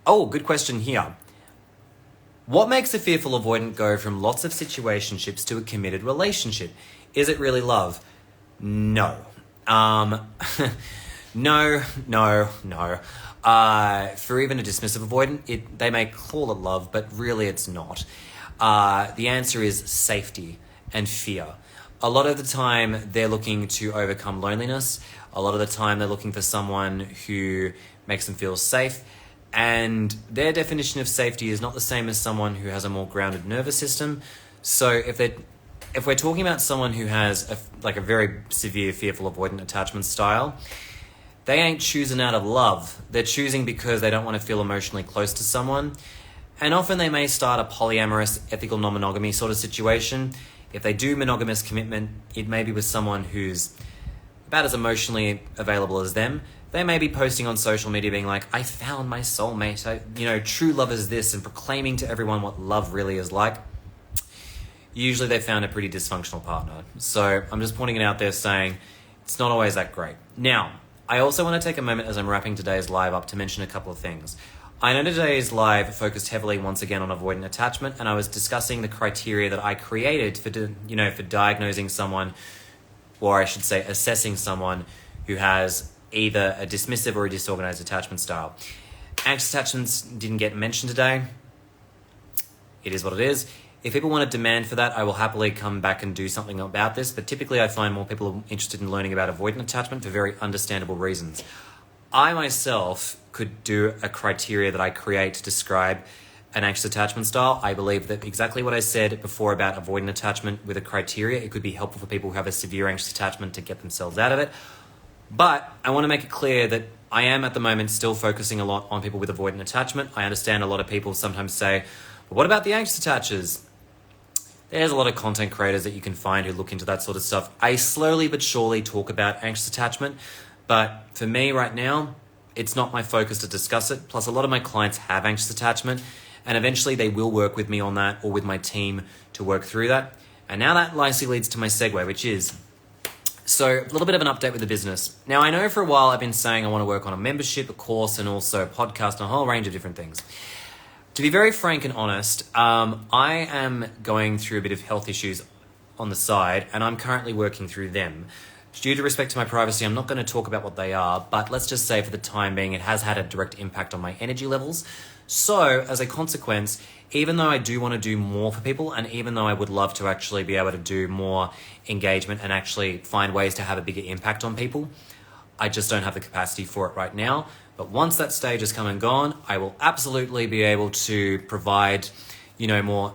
Good question here. What makes a fearful avoidant go from lots of situationships to a committed relationship? Is it really love? No. No. For even a dismissive avoidant, they may call it love, but really it's not. The answer is safety and fear. A lot of the time, they're looking to overcome loneliness. A lot of the time, they're looking for someone who makes them feel safe. And their definition of safety is not the same as someone who has a more grounded nervous system. So if we're talking about someone who has a very severe fearful avoidant attachment style, they ain't choosing out of love. They're choosing because they don't want to feel emotionally close to someone. And often they may start a polyamorous, ethical non-monogamy sort of situation. If they do monogamous commitment, it may be with someone who's about as emotionally available as them. They may be posting on social media being like, I found my soulmate, true love is this, and proclaiming to everyone what love really is like. Usually they found a pretty dysfunctional partner. So I'm just pointing it out there saying it's not always that great. Now, I also want to take a moment as I'm wrapping today's live up to mention a couple of things. I know today's live focused heavily once again on avoidant attachment, and I was discussing the criteria that I created for diagnosing someone, or I should say assessing someone who has either a dismissive or a disorganized attachment style. Anxious attachments didn't get mentioned today. It is what it is. If people want to demand for that, I will happily come back and do something about this, but typically I find more people are interested in learning about avoidant attachment for very understandable reasons. I myself could do a criteria that I create to describe an anxious attachment style. I believe that exactly what I said before about avoidant attachment with a criteria, it could be helpful for people who have a severe anxious attachment to get themselves out of it. But I want to make it clear that I am at the moment still focusing a lot on people with avoidant attachment. I understand a lot of people sometimes say, but what about the anxious attachers? There's a lot of content creators that you can find who look into that sort of stuff. I slowly but surely talk about anxious attachment, but for me right now, it's not my focus to discuss it. Plus, a lot of my clients have anxious attachment, and eventually they will work with me on that or with my team to work through that. And now that nicely leads to my segue, which is, so a little bit of an update with the business. Now, I know for a while I've been saying I want to work on a membership, a course, and also a podcast, and a whole range of different things. To be very frank and honest, I am going through a bit of health issues on the side, and I'm currently working through them. Due to respect to my privacy, I'm not going to talk about what they are, but let's just say for the time being, it has had a direct impact on my energy levels. So as a consequence, even though I do want to do more for people, and even though I would love to actually be able to do more engagement and actually find ways to have a bigger impact on people, I just don't have the capacity for it right now. But once that stage has come and gone, I will absolutely be able to provide, more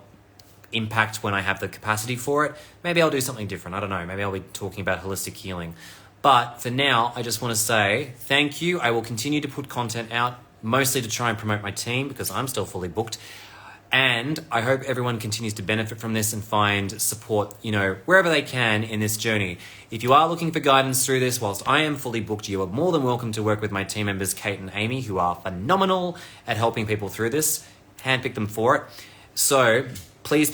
impact when I have the capacity for it. Maybe I'll do something different. I don't know. Maybe I'll be talking about holistic healing. But for now, I just want to say thank you. I will continue to put content out, mostly to try and promote my team because I'm still fully booked. And I hope everyone continues to benefit from this and find support, wherever they can in this journey. If you are looking for guidance through this, whilst I am fully booked, you are more than welcome to work with my team members, Kate and Amy, who are phenomenal at helping people through this. Handpick them for it. So please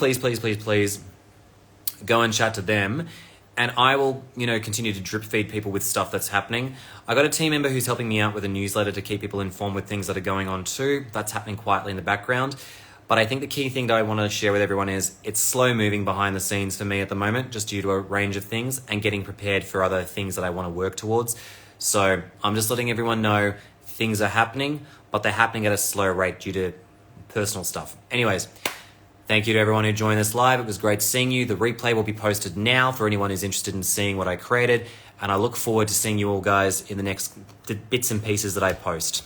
go and chat to them. And I will, continue to drip feed people with stuff that's happening. I got a team member who's helping me out with a newsletter to keep people informed with things that are going on too. That's happening quietly in the background. But I think the key thing that I want to share with everyone is it's slow moving behind the scenes for me at the moment, just due to a range of things and getting prepared for other things that I want to work towards. So I'm just letting everyone know things are happening, but they're happening at a slow rate due to personal stuff. Anyways, thank you to everyone who joined us live. It was great seeing you. The replay will be posted now for anyone who's interested in seeing what I created. And I look forward to seeing you all guys in the next bits and pieces that I post.